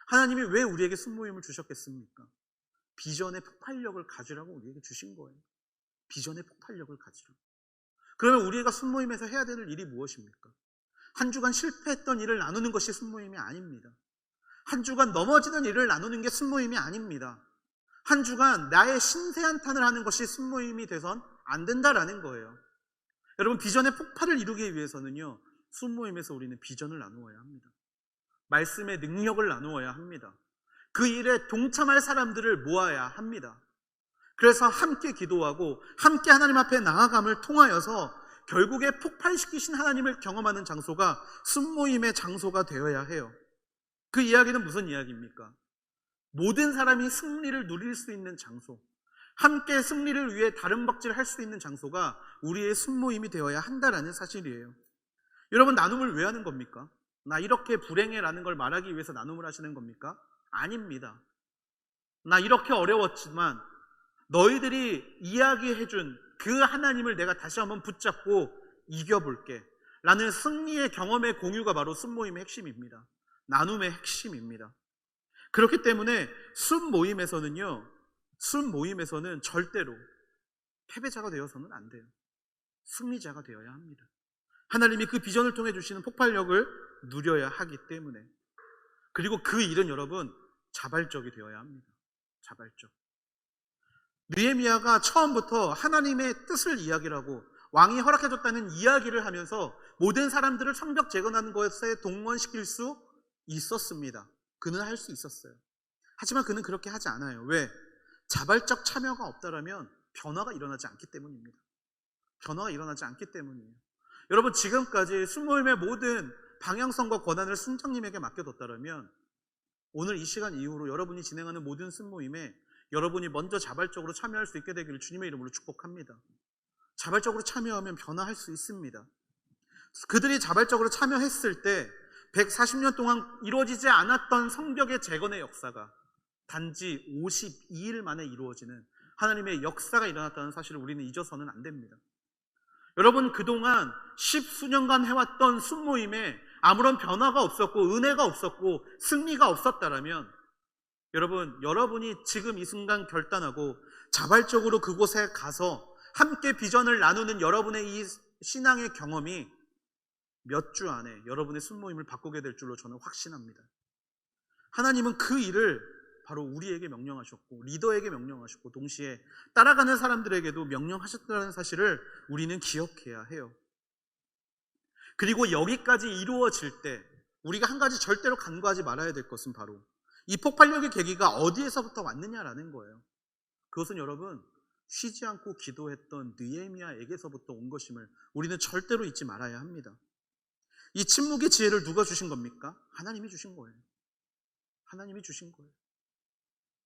하나님이 왜 우리에게 순모임을 주셨겠습니까? 비전의 폭발력을 가지라고 우리에게 주신 거예요. 비전의 폭발력을 가지라고. 그러면 우리가 순모임에서 해야 될 일이 무엇입니까? 한 주간 실패했던 일을 나누는 것이 순모임이 아닙니다. 한 주간 넘어지는 일을 나누는 게 순모임이 아닙니다. 한 주간 나의 신세한탄을 하는 것이 순모임이 돼선 안 된다라는 거예요. 여러분, 비전의 폭발을 이루기 위해서는요, 순모임에서 우리는 비전을 나누어야 합니다. 말씀의 능력을 나누어야 합니다. 그 일에 동참할 사람들을 모아야 합니다. 그래서 함께 기도하고 함께 하나님 앞에 나아감을 통하여서 결국에 폭발시키신 하나님을 경험하는 장소가 순모임의 장소가 되어야 해요. 그 이야기는 무슨 이야기입니까? 모든 사람이 승리를 누릴 수 있는 장소, 함께 승리를 위해 다른 박질을 할 수 있는 장소가 우리의 순모임이 되어야 한다라는 사실이에요. 여러분, 나눔을 왜 하는 겁니까? 나 이렇게 불행해라는 걸 말하기 위해서 나눔을 하시는 겁니까? 아닙니다. 나 이렇게 어려웠지만 너희들이 이야기해준 그 하나님을 내가 다시 한번 붙잡고 이겨볼게 라는 승리의 경험의 공유가 바로 순모임의 핵심입니다. 나눔의 핵심입니다. 그렇기 때문에 순모임에서는 절대로 패배자가 되어서는 안 돼요. 승리자가 되어야 합니다. 하나님이 그 비전을 통해 주시는 폭발력을 누려야 하기 때문에. 그리고 그 일은 여러분 자발적이 되어야 합니다. 자발적. 느헤미야가 처음부터 하나님의 뜻을 이야기하고 왕이 허락해줬다는 이야기를 하면서 모든 사람들을 성벽 재건하는 것에 동원시킬 수 있었습니다. 그는 할 수 있었어요. 하지만 그는 그렇게 하지 않아요. 왜? 자발적 참여가 없다라면 변화가 일어나지 않기 때문입니다. 변화가 일어나지 않기 때문이에요. 여러분, 지금까지 순모임의 모든 방향성과 권한을 순장님에게 맡겨뒀다면 오늘 이 시간 이후로 여러분이 진행하는 모든 순모임에 여러분이 먼저 자발적으로 참여할 수 있게 되기를 주님의 이름으로 축복합니다. 자발적으로 참여하면 변화할 수 있습니다. 그들이 자발적으로 참여했을 때 140년 동안 이루어지지 않았던 성벽의 재건의 역사가 단지 52일 만에 이루어지는 하나님의 역사가 일어났다는 사실을 우리는 잊어서는 안 됩니다. 여러분, 그동안 10수년간 해왔던 순모임에 아무런 변화가 없었고 은혜가 없었고 승리가 없었다라면 여러분이 지금 이 순간 결단하고 자발적으로 그곳에 가서 함께 비전을 나누는 여러분의 이 신앙의 경험이 몇 주 안에 여러분의 순모임을 바꾸게 될 줄로 저는 확신합니다. 하나님은 그 일을 바로 우리에게 명령하셨고 리더에게 명령하셨고 동시에 따라가는 사람들에게도 명령하셨다는 사실을 우리는 기억해야 해요. 그리고 여기까지 이루어질 때 우리가 한 가지 절대로 간과하지 말아야 될 것은 바로 이 폭발력의 계기가 어디에서부터 왔느냐라는 거예요. 그것은 여러분 쉬지 않고 기도했던 느헤미야에게서부터 온 것임을 우리는 절대로 잊지 말아야 합니다. 이 침묵의 지혜를 누가 주신 겁니까? 하나님이 주신 거예요. 하나님이 주신 거예요.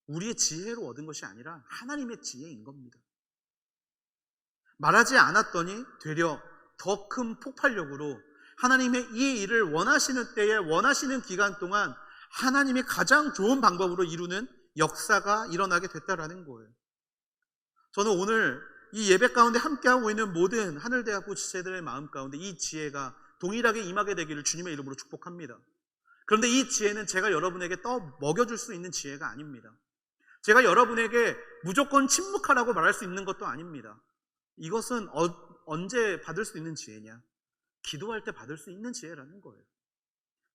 우리의 지혜로 얻은 것이 아니라 하나님의 지혜인 겁니다. 말하지 않았더니 되려 더 큰 폭발력으로 하나님의 이 일을 원하시는 때에 원하시는 기간 동안 하나님이 가장 좋은 방법으로 이루는 역사가 일어나게 됐다라는 거예요. 저는 오늘 이 예배 가운데 함께하고 있는 모든 하늘대학부 지체들의 마음 가운데 이 지혜가 동일하게 임하게 되기를 주님의 이름으로 축복합니다. 그런데 이 지혜는 제가 여러분에게 떠 먹여줄 수 있는 지혜가 아닙니다. 제가 여러분에게 무조건 침묵하라고 말할 수 있는 것도 아닙니다. 이것은 언제 받을 수 있는 지혜냐? 기도할 때 받을 수 있는 지혜라는 거예요.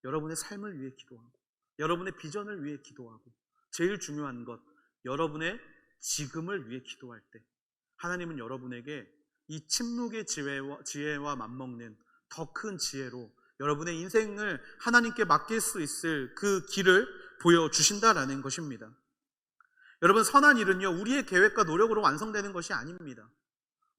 여러분의 삶을 위해 기도하고, 여러분의 비전을 위해 기도하고, 제일 중요한 것, 여러분의 지금을 위해 기도할 때 하나님은 여러분에게 이 침묵의 지혜와 맞먹는 더 큰 지혜로 여러분의 인생을 하나님께 맡길 수 있을 그 길을 보여주신다라는 것입니다. 여러분, 선한 일은요, 우리의 계획과 노력으로 완성되는 것이 아닙니다.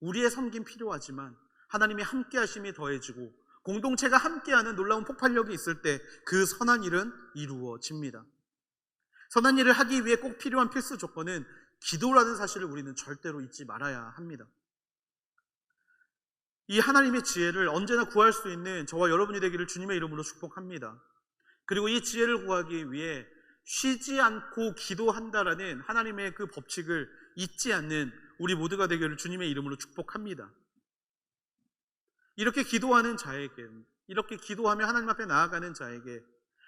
우리의 섬김 필요하지만 하나님의 함께 하심이 더해지고 공동체가 함께하는 놀라운 폭발력이 있을 때 그 선한 일은 이루어집니다. 선한 일을 하기 위해 꼭 필요한 필수 조건은 기도라는 사실을 우리는 절대로 잊지 말아야 합니다. 이 하나님의 지혜를 언제나 구할 수 있는 저와 여러분이 되기를 주님의 이름으로 축복합니다. 그리고 이 지혜를 구하기 위해 쉬지 않고 기도한다라는 하나님의 그 법칙을 잊지 않는 우리 모두가 되기를 주님의 이름으로 축복합니다. 이렇게 기도하는 자에게, 이렇게 기도하며 하나님 앞에 나아가는 자에게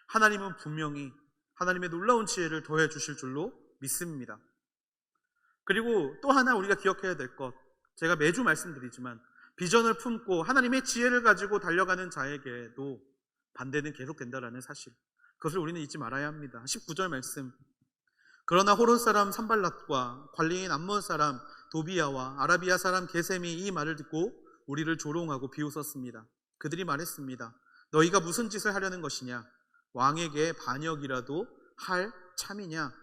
하나님은 분명히 하나님의 놀라운 지혜를 더해 주실 줄로 믿습니다. 그리고 또 하나 우리가 기억해야 될 것, 제가 매주 말씀드리지만 비전을 품고 하나님의 지혜를 가지고 달려가는 자에게도 반대는 계속된다라는 사실, 그것을 우리는 잊지 말아야 합니다. 19절 말씀, 그러나 호론 사람 산발랏과 관리인 암몬 사람 도비야와 아라비아 사람 게셈이 이 말을 듣고 우리를 조롱하고 비웃었습니다. 그들이 말했습니다. 너희가 무슨 짓을 하려는 것이냐? 왕에게 반역이라도 할 참이냐?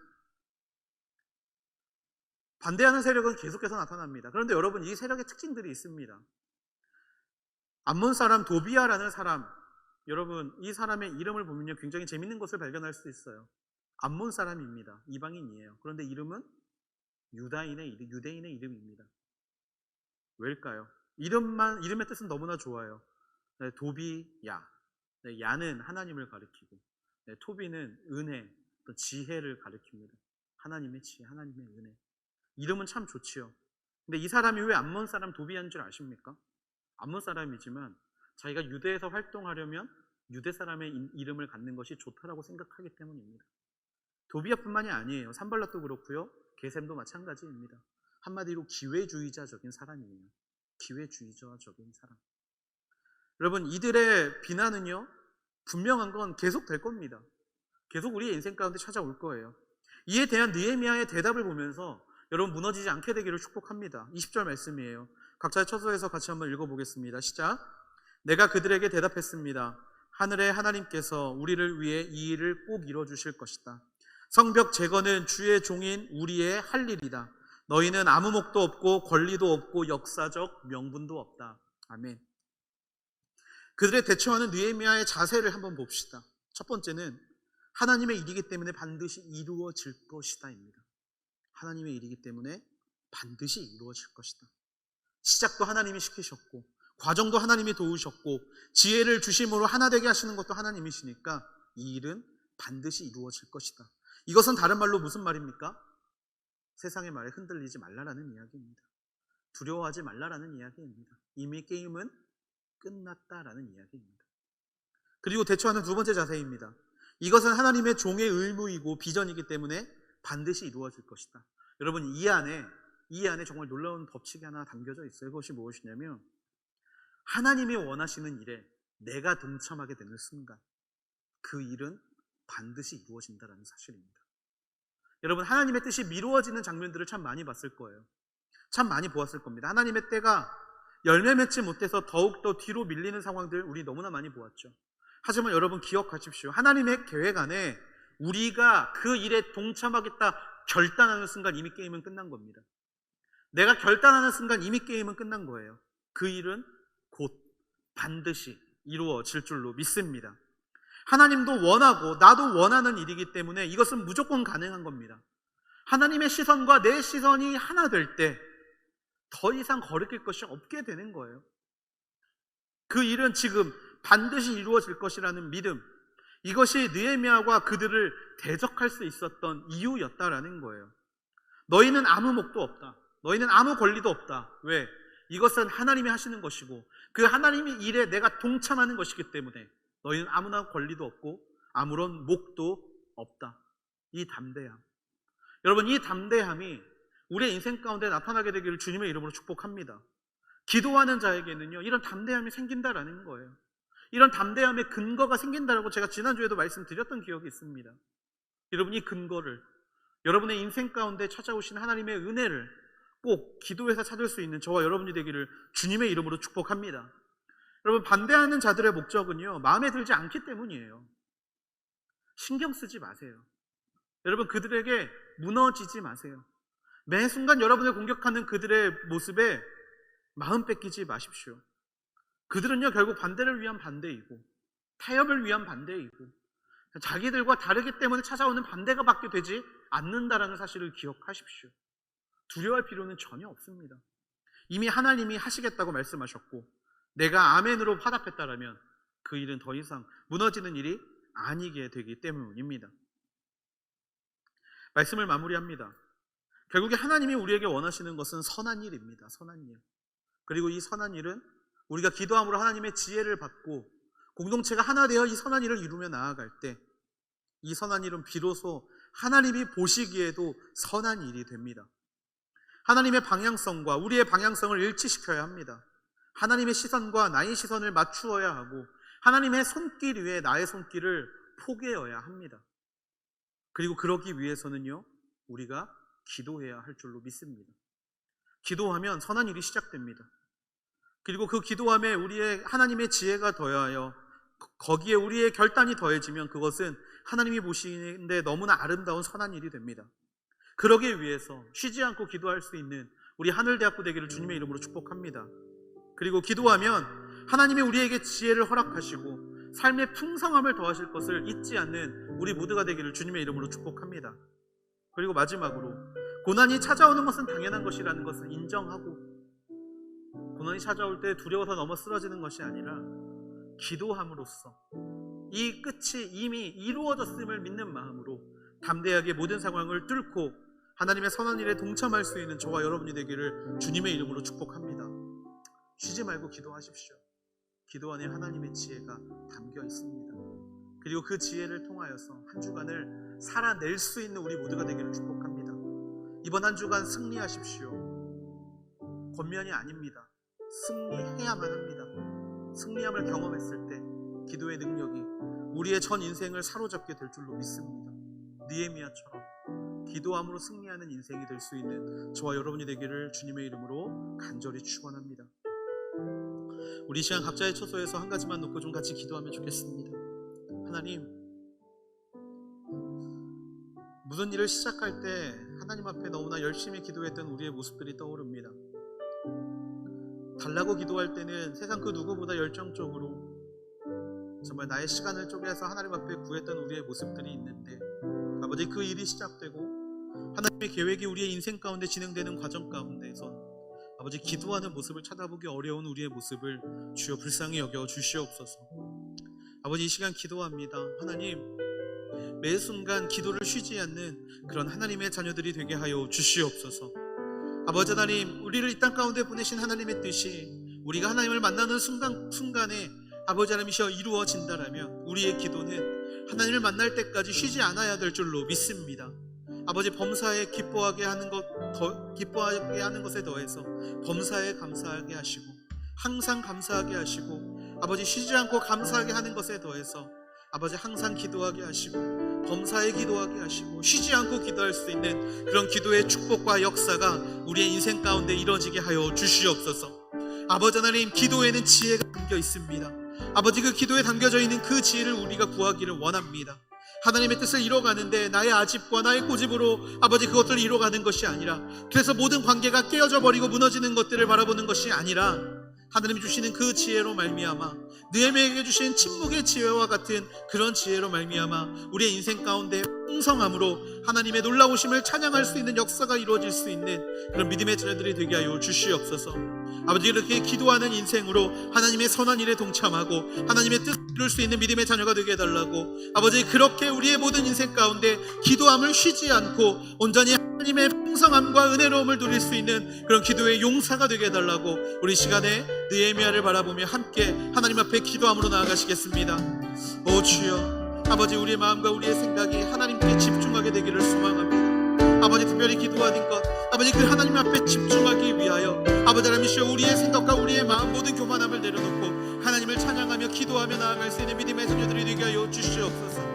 반대하는 세력은 계속해서 나타납니다. 그런데 여러분, 이 세력의 특징들이 있습니다. 암몬 사람 도비야라는 사람, 여러분 이 사람의 이름을 보면요 굉장히 재밌는 것을 발견할 수 있어요. 암몬 사람입니다. 이방인이에요. 그런데 이름은 유대인의 이름입니다. 왜일까요? 이름의 뜻은 너무나 좋아요. 네, 도비야. 네, 야는 하나님을 가리키고, 네, 토비는 은혜, 지혜를 가리킵니다. 하나님의 지혜, 하나님의 은혜. 이름은 참 좋지요. 근데 이 사람이 왜 암몬 사람 도비야인 줄 아십니까? 암몬 사람이지만 자기가 유대에서 활동하려면 유대 사람의 이름을 갖는 것이 좋다라고 생각하기 때문입니다. 도비야뿐만이 아니에요. 산발랏도 그렇고요. 게셈도 마찬가지입니다. 한마디로 기회주의자적인 사람이에요. 기회주의자적인 사람. 여러분, 이들의 비난은요 분명한 건 계속 될 겁니다. 계속 우리의 인생 가운데 찾아올 거예요. 이에 대한 느헤미야의 대답을 보면서 여러분 무너지지 않게 되기를 축복합니다. 20절 말씀이에요. 각자의 처소에서 같이 한번 읽어보겠습니다. 시작. 내가 그들에게 대답했습니다. 하늘의 하나님께서 우리를 위해 이 일을 꼭 이뤄주실 것이다. 성벽 제거는 주의 종인 우리의 할 일이다. 너희는 아무 목도 없고 권리도 없고 역사적 명분도 없다. 아멘. 그들의 대처하는 느헤미야의 자세를 한번 봅시다. 첫 번째는 하나님의 일이기 때문에 반드시 이루어질 것이다입니다. 하나님의 일이기 때문에 반드시 이루어질 것이다. 시작도 하나님이 시키셨고 과정도 하나님이 도우셨고 지혜를 주심으로 하나 되게 하시는 것도 하나님이시니까 이 일은 반드시 이루어질 것이다. 이것은 다른 말로 무슨 말입니까? 세상의 말에 흔들리지 말라라는 이야기입니다. 두려워하지 말라라는 이야기입니다. 이미 게임은 끝났다라는 이야기입니다. 그리고 대처하는 두 번째 자세입니다. 이것은 하나님의 종의 의무이고 비전이기 때문에 반드시 이루어질 것이다. 여러분, 이 안에 정말 놀라운 법칙이 하나 담겨져 있어요. 그것이 무엇이냐면 하나님이 원하시는 일에 내가 동참하게 되는 순간 그 일은 반드시 이루어진다는 사실입니다. 여러분, 하나님의 뜻이 미루어지는 장면들을 참 많이 봤을 거예요. 참 많이 보았을 겁니다. 하나님의 때가 열매 맺지 못해서 더욱더 뒤로 밀리는 상황들 우리 너무나 많이 보았죠. 하지만 여러분 기억하십시오. 하나님의 계획 안에 우리가 그 일에 동참하겠다 결단하는 순간 이미 게임은 끝난 겁니다. 내가 결단하는 순간 이미 게임은 끝난 거예요. 그 일은 곧 반드시 이루어질 줄로 믿습니다. 하나님도 원하고 나도 원하는 일이기 때문에 이것은 무조건 가능한 겁니다. 하나님의 시선과 내 시선이 하나 될 때 더 이상 거리낄 것이 없게 되는 거예요. 그 일은 지금 반드시 이루어질 것이라는 믿음, 이것이 느헤미야가 그들을 대적할 수 있었던 이유였다라는 거예요. 너희는 아무 목도 없다. 너희는 아무 권리도 없다. 왜? 이것은 하나님이 하시는 것이고 그 하나님의 일에 내가 동참하는 것이기 때문에 너희는 아무나 권리도 없고 아무런 목도 없다. 이 담대함. 여러분, 이 담대함이 우리의 인생 가운데 나타나게 되기를 주님의 이름으로 축복합니다. 기도하는 자에게는요, 이런 담대함이 생긴다라는 거예요. 이런 담대함의 근거가 생긴다라고 제가 지난주에도 말씀드렸던 기억이 있습니다. 여러분, 이 근거를 여러분의 인생 가운데 찾아오신 하나님의 은혜를 꼭 기도해서 찾을 수 있는 저와 여러분이 되기를 주님의 이름으로 축복합니다. 여러분, 반대하는 자들의 목적은요, 마음에 들지 않기 때문이에요. 신경 쓰지 마세요. 여러분, 그들에게 무너지지 마세요. 매 순간 여러분을 공격하는 그들의 모습에 마음 뺏기지 마십시오. 그들은요, 결국 반대를 위한 반대이고 타협을 위한 반대이고 자기들과 다르기 때문에 찾아오는 반대가 밖에 되지 않는다라는 사실을 기억하십시오. 두려워할 필요는 전혀 없습니다. 이미 하나님이 하시겠다고 말씀하셨고 내가 아멘으로 화답했다라면 그 일은 더 이상 무너지는 일이 아니게 되기 때문입니다. 말씀을 마무리합니다. 결국에 하나님이 우리에게 원하시는 것은 선한 일입니다. 선한 일. 그리고 이 선한 일은 우리가 기도함으로 하나님의 지혜를 받고 공동체가 하나 되어 이 선한 일을 이루며 나아갈 때 이 선한 일은 비로소 하나님이 보시기에도 선한 일이 됩니다. 하나님의 방향성과 우리의 방향성을 일치시켜야 합니다. 하나님의 시선과 나의 시선을 맞추어야 하고 하나님의 손길 위에 나의 손길을 포개어야 합니다. 그리고 그러기 위해서는요, 우리가 기도해야 할 줄로 믿습니다. 기도하면 선한 일이 시작됩니다. 그리고 그 기도함에 우리의 하나님의 지혜가 더하여 거기에 우리의 결단이 더해지면 그것은 하나님이 보시는데 너무나 아름다운 선한 일이 됩니다. 그러기 위해서 쉬지 않고 기도할 수 있는 우리 하늘대학교 되기를 주님의 이름으로 축복합니다. 그리고 기도하면 하나님이 우리에게 지혜를 허락하시고 삶의 풍성함을 더하실 것을 잊지 않는 우리 모두가 되기를 주님의 이름으로 축복합니다. 그리고 마지막으로 고난이 찾아오는 것은 당연한 것이라는 것을 인정하고 고난이 찾아올 때 두려워서 넘어 쓰러지는 것이 아니라 기도함으로써 이 끝이 이미 이루어졌음을 믿는 마음으로 담대하게 모든 상황을 뚫고 하나님의 선한 일에 동참할 수 있는 저와 여러분이 되기를 주님의 이름으로 축복합니다. 쉬지 말고 기도하십시오. 기도 안에 하나님의 지혜가 담겨 있습니다. 그리고 그 지혜를 통하여서 한 주간을 살아낼 수 있는 우리 모두가 되기를 축복합니다. 이번 한 주간 승리하십시오. 권면이 아닙니다. 승리해야만 합니다. 승리함을 경험했을 때 기도의 능력이 우리의 전 인생을 사로잡게 될 줄로 믿습니다. 느헤미야처럼 기도함으로 승리하는 인생이 될 수 있는 저와 여러분이 되기를 주님의 이름으로 간절히 축원합니다. 우리 시간 각자의 처소에서 한 가지만 놓고 좀 같이 기도하면 좋겠습니다. 하나님, 무슨 일을 시작할 때 하나님 앞에 너무나 열심히 기도했던 우리의 모습들이 떠오릅니다. 달라고 기도할 때는 세상 그 누구보다 열정적으로 정말 나의 시간을 쪼개서 하나님 앞에 구했던 우리의 모습들이 있는데 아버지, 그 일이 시작되고 하나님의 계획이 우리의 인생 가운데 진행되는 과정 가운데서 아버지, 기도하는 모습을 찾아보기 어려운 우리의 모습을 주여 불쌍히 여겨 주시옵소서. 아버지, 이 시간 기도합니다. 하나님, 매 순간 기도를 쉬지 않는 그런 하나님의 자녀들이 되게 하여 주시옵소서. 아버지 하나님, 우리를 이 땅 가운데 보내신 하나님의 뜻이 우리가 하나님을 만나는 순간에 아버지 하나님이시여 이루어진다라면 우리의 기도는 하나님을 만날 때까지 쉬지 않아야 될 줄로 믿습니다. 아버지, 범사에 기뻐하게 하는 것에 더해서 범사에 감사하게 하시고 항상 감사하게 하시고 아버지, 쉬지 않고 감사하게 하는 것에 더해서 아버지, 항상 기도하게 하시고 범사에 기도하게 하시고 쉬지 않고 기도할 수 있는 그런 기도의 축복과 역사가 우리의 인생 가운데 이루어지게 하여 주시옵소서. 아버지 하나님, 기도에는 지혜가 담겨 있습니다. 아버지, 그 기도에 담겨져 있는 그 지혜를 우리가 구하기를 원합니다. 하나님의 뜻을 이뤄가는데 나의 아집과 나의 고집으로 아버지 그것들을 이뤄가는 것이 아니라, 그래서 모든 관계가 깨어져 버리고 무너지는 것들을 바라보는 것이 아니라 하나님이 주시는 그 지혜로 말미암아 느헤미야에게 주신 침묵의 지혜와 같은 그런 지혜로 말미암아 우리의 인생 가운데 풍성함으로 하나님의 놀라우심을 찬양할 수 있는 역사가 이루어질 수 있는 그런 믿음의 자녀들이 되게 하여 주시옵소서. 아버지, 이렇게 기도하는 인생으로 하나님의 선한 일에 동참하고 하나님의 뜻을 이룰 수 있는 믿음의 자녀가 되게 해달라고, 아버지, 그렇게 우리의 모든 인생 가운데 기도함을 쉬지 않고 온전히 하나님의 풍성함과 은혜로움을 누릴 수 있는 그런 기도의 용사가 되게 해달라고, 우리 시간에 느헤미야를 바라보며 함께 하나님 앞에 기도함으로 나아가시겠습니다. 오 주여, 아버지, 우리의 마음과 우리의 생각이 하나님께 집중하게 되기를 소망합니다. 아버지, 특별히 기도하는 것, 아버지, 그 하나님 앞에 집중하기 위하여 아버지 하나님이시여, 우리의 생각과 우리의 마음 모든 교만함을 내려놓고 하나님을 찬양하며 기도하며 나아갈 수 있는 믿음의 자녀들이 되게 하여 주시옵소서.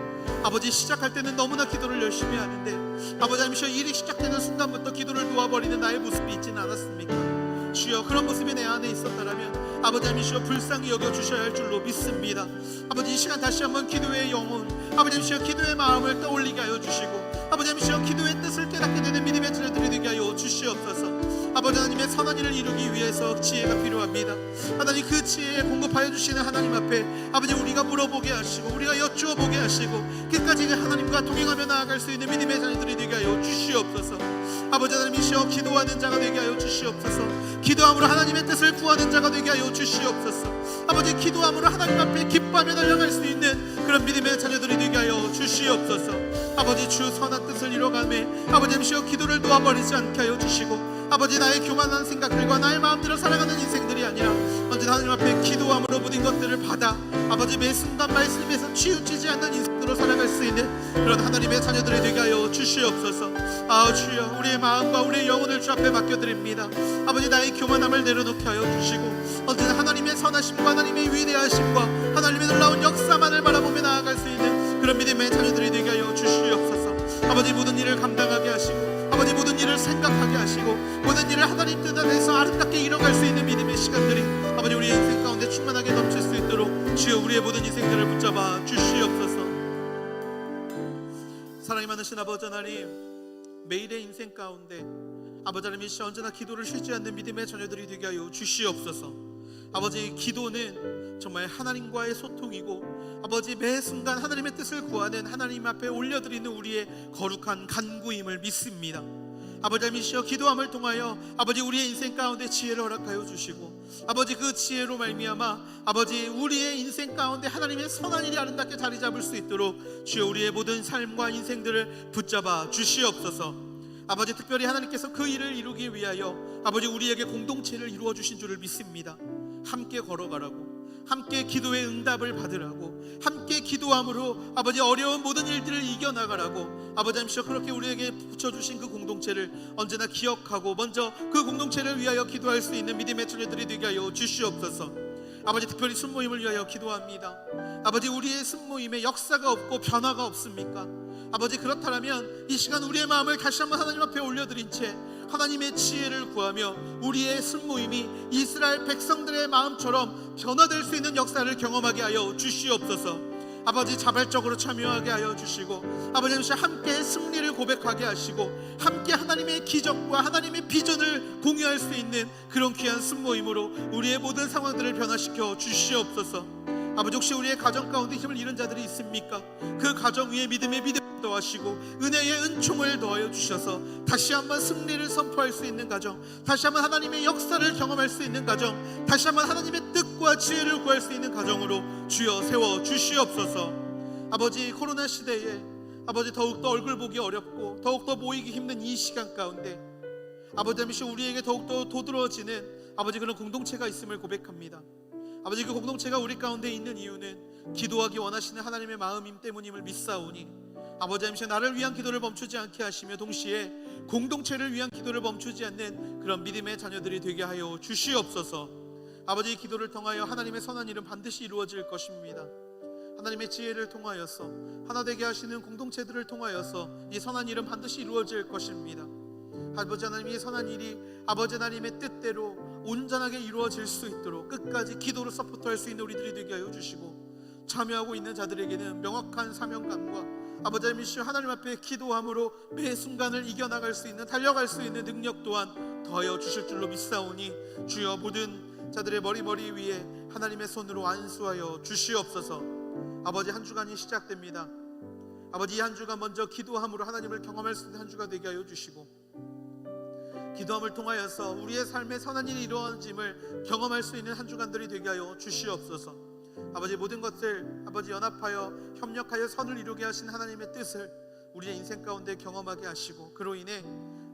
아버지, 시작할 때는 너무나 기도를 열심히 하는데 아버지 하나님이시여, 일이 시작되는 순간부터 기도를 놓아버리는 나의 모습이 있지는 않았습니까? 주여, 그런 모습이 내 안에 있었다라면 아버지 하나님이시여, 불쌍히 여겨주셔야 할 줄로 믿습니다. 아버지, 이 시간 다시 한번 기도의 영혼, 아버지 하나님이시여, 기도의 마음을 떠올리게 하여 주시고 아버지 하나님이시여, 기도의 뜻을 깨닫게 되는 믿음의 자녀들이 되게 하여 주시옵소서. 아버지 하나님의 선한 일을 이루기 위해서 지혜가 필요합니다. 하나님, 그 지혜에 공급하여 주시는 하나님 앞에 아버지, 우리가 물어보게 하시고 우리가 여쭈어보게 하시고 끝까지 하나님과 동행하며 나아갈 수 있는 믿음의 자녀들이 되게 하여 주시옵소서. 아버지 하나님이시여, 기도하는 자가 되게 하여 주시옵소서. 기도함으로 하나님의 뜻을 구하는 자가 되게 하여 주시옵소서. 아버지, 기도함으로 하나님 앞에 기뻐하며 달려갈 수 있는 그런 믿음의 자녀들이 되게 하여 주시옵소서. 아버지, 주 선한 뜻을 이뤄가며 아버지 하나님이시여, 기도를 놓아버리지 않게 하여 주시고 아버지, 나의 교만한 생각들과 나의 마음대로 살아가는 인생들이 아니라 언제나 하나님 앞에 기도함으로 모든 것들을 받아 아버지, 매 순간 말씀에서 치우치지 않는 인생으로 살아갈 수 있는 그런 하나님의 자녀들이 되게 하여 주시옵소서. 아 주여, 우리의 마음과 우리의 영혼을 주 앞에 맡겨드립니다. 아버지, 나의 교만함을 내려놓게 하여 주시고 언제나 하나님의 선하심과 하나님의 위대하심과 하나님의 놀라운 역사만을 바라보며 나아갈 수 있는 그런 믿음의 자녀들이 되게 하여 주시옵소서. 아버지, 모든 일을 감당하게 하시고 아버지, 모든 일을 생각하게 하시고 모든 일을 하나님 뜻 안에서 아름답게 이뤄갈 수 있는 믿음의 시간들이 아버지, 우리의 인생 가운데 충만하게 넘칠 수 있도록 주여, 우리의 모든 인생들을 붙잡아 주시옵소서. 사랑이 많으신 아버지 하나님, 매일의 인생 가운데 아버지 하나님이시여, 언제나 기도를 쉬지 않는 믿음의 자녀들이 되게 하여 주시옵소서. 아버지, 기도는 정말 하나님과의 소통이고 아버지, 매 순간 하나님의 뜻을 구하는 하나님 앞에 올려드리는 우리의 거룩한 간구임을 믿습니다. 아버지 하나님이시여, 기도함을 통하여 아버지, 우리의 인생 가운데 지혜를 허락하여 주시고 아버지, 그 지혜로 말미암아 아버지, 우리의 인생 가운데 하나님의 선한 일이 아름답게 자리 잡을 수 있도록 주여, 우리의 모든 삶과 인생들을 붙잡아 주시옵소서. 아버지, 특별히 하나님께서 그 일을 이루기 위하여 아버지, 우리에게 공동체를 이루어 주신 줄을 믿습니다. 함께 걸어가라고, 함께 기도의 응답을 받으라고, 함께 기도함으로 아버지, 어려운 모든 일들을 이겨나가라고 아버지 하나님이시여, 그렇게 우리에게 붙여주신 그 공동체를 언제나 기억하고 먼저 그 공동체를 위하여 기도할 수 있는 믿음의 자녀들이 되게 하여 주시옵소서. 아버지, 특별히 순모임을 위하여 기도합니다. 아버지, 우리의 순모임에 역사가 없고 변화가 없습니까? 아버지, 그렇다면 이 시간 우리의 마음을 다시 한번 하나님 앞에 올려드린 채 하나님의 지혜를 구하며 우리의 순모임이 이스라엘 백성들의 마음처럼 변화될 수 있는 역사를 경험하게 하여 주시옵소서. 아버지, 자발적으로 참여하게 하여 주시고 아버지 하나님, 함께 승리를 고백하게 하시고 함께 하나님의 기적과 하나님의 비전을 공유할 수 있는 그런 귀한 순모임으로 우리의 모든 상황들을 변화시켜 주시옵소서. 아버지, 혹시 우리의 가정 가운데 힘을 잃은 자들이 있습니까? 그 가정 위에 믿음의 믿음 더하시고 은혜의 은총을 더하여 주셔서 다시 한번 승리를 선포할 수 있는 가정, 다시 한번 하나님의 역사를 경험할 수 있는 가정, 다시 한번 하나님의 뜻과 지혜를 구할 수 있는 가정으로 주여 세워 주시옵소서. 아버지, 코로나 시대에 아버지, 더욱더 얼굴 보기 어렵고 더욱더 모이기 힘든 이 시간 가운데 아버지 하나님, 우리에게 더욱더 도드러지는 아버지, 그런 공동체가 있음을 고백합니다. 아버지, 그 공동체가 우리 가운데 있는 이유는 기도하기 원하시는 하나님의 마음임 때문임을 믿사오니 아버지 하나님, 나를 위한 기도를 멈추지 않게 하시며 동시에 공동체를 위한 기도를 멈추지 않는 그런 믿음의 자녀들이 되게 하여 주시옵소서. 아버지, 이 기도를 통하여 하나님의 선한 일은 반드시 이루어질 것입니다. 하나님의 지혜를 통하여서 하나 되게 하시는 공동체들을 통하여서 이 선한 일은 반드시 이루어질 것입니다. 아버지 하나님, 이 선한 일이 아버지 하나님의 뜻대로 온전하게 이루어질 수 있도록 끝까지 기도로 서포트할 수 있는 우리들이 되게 하여 주시고 참여하고 있는 자들에게는 명확한 사명감과 아버지 하나님, 하나님 앞에 기도함으로 매 순간을 이겨나갈 수 있는, 달려갈 수 있는 능력 또한 더하여 주실 줄로 믿사오니 주여, 모든 자들의 머리 위에 하나님의 손으로 안수하여 주시옵소서. 아버지, 한 주간이 시작됩니다. 아버지, 이 한 주간 먼저 기도함으로 하나님을 경험할 수 있는 한 주가 되게 하여 주시고, 기도함을 통하여서 우리의 삶의 선한 일이 이루어짐을 경험할 수 있는 한 주간들이 되게 하여 주시옵소서. 아버지, 모든 것을 아버지 연합하여 협력하여 선을 이루게 하신 하나님의 뜻을 우리의 인생 가운데 경험하게 하시고, 그로 인해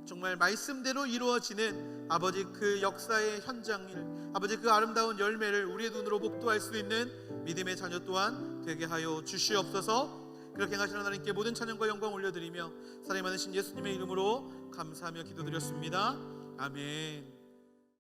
정말 말씀대로 이루어지는 아버지 그 역사의 현장일, 아버지 그 아름다운 열매를 우리의 눈으로 목도할 수 있는 믿음의 자녀 또한 되게 하여 주시옵소서. 그렇게 행하시는 하나님께 모든 찬양과 영광 올려드리며 사랑이 많으신 예수님의 이름으로 감사하며 기도드렸습니다. 아멘.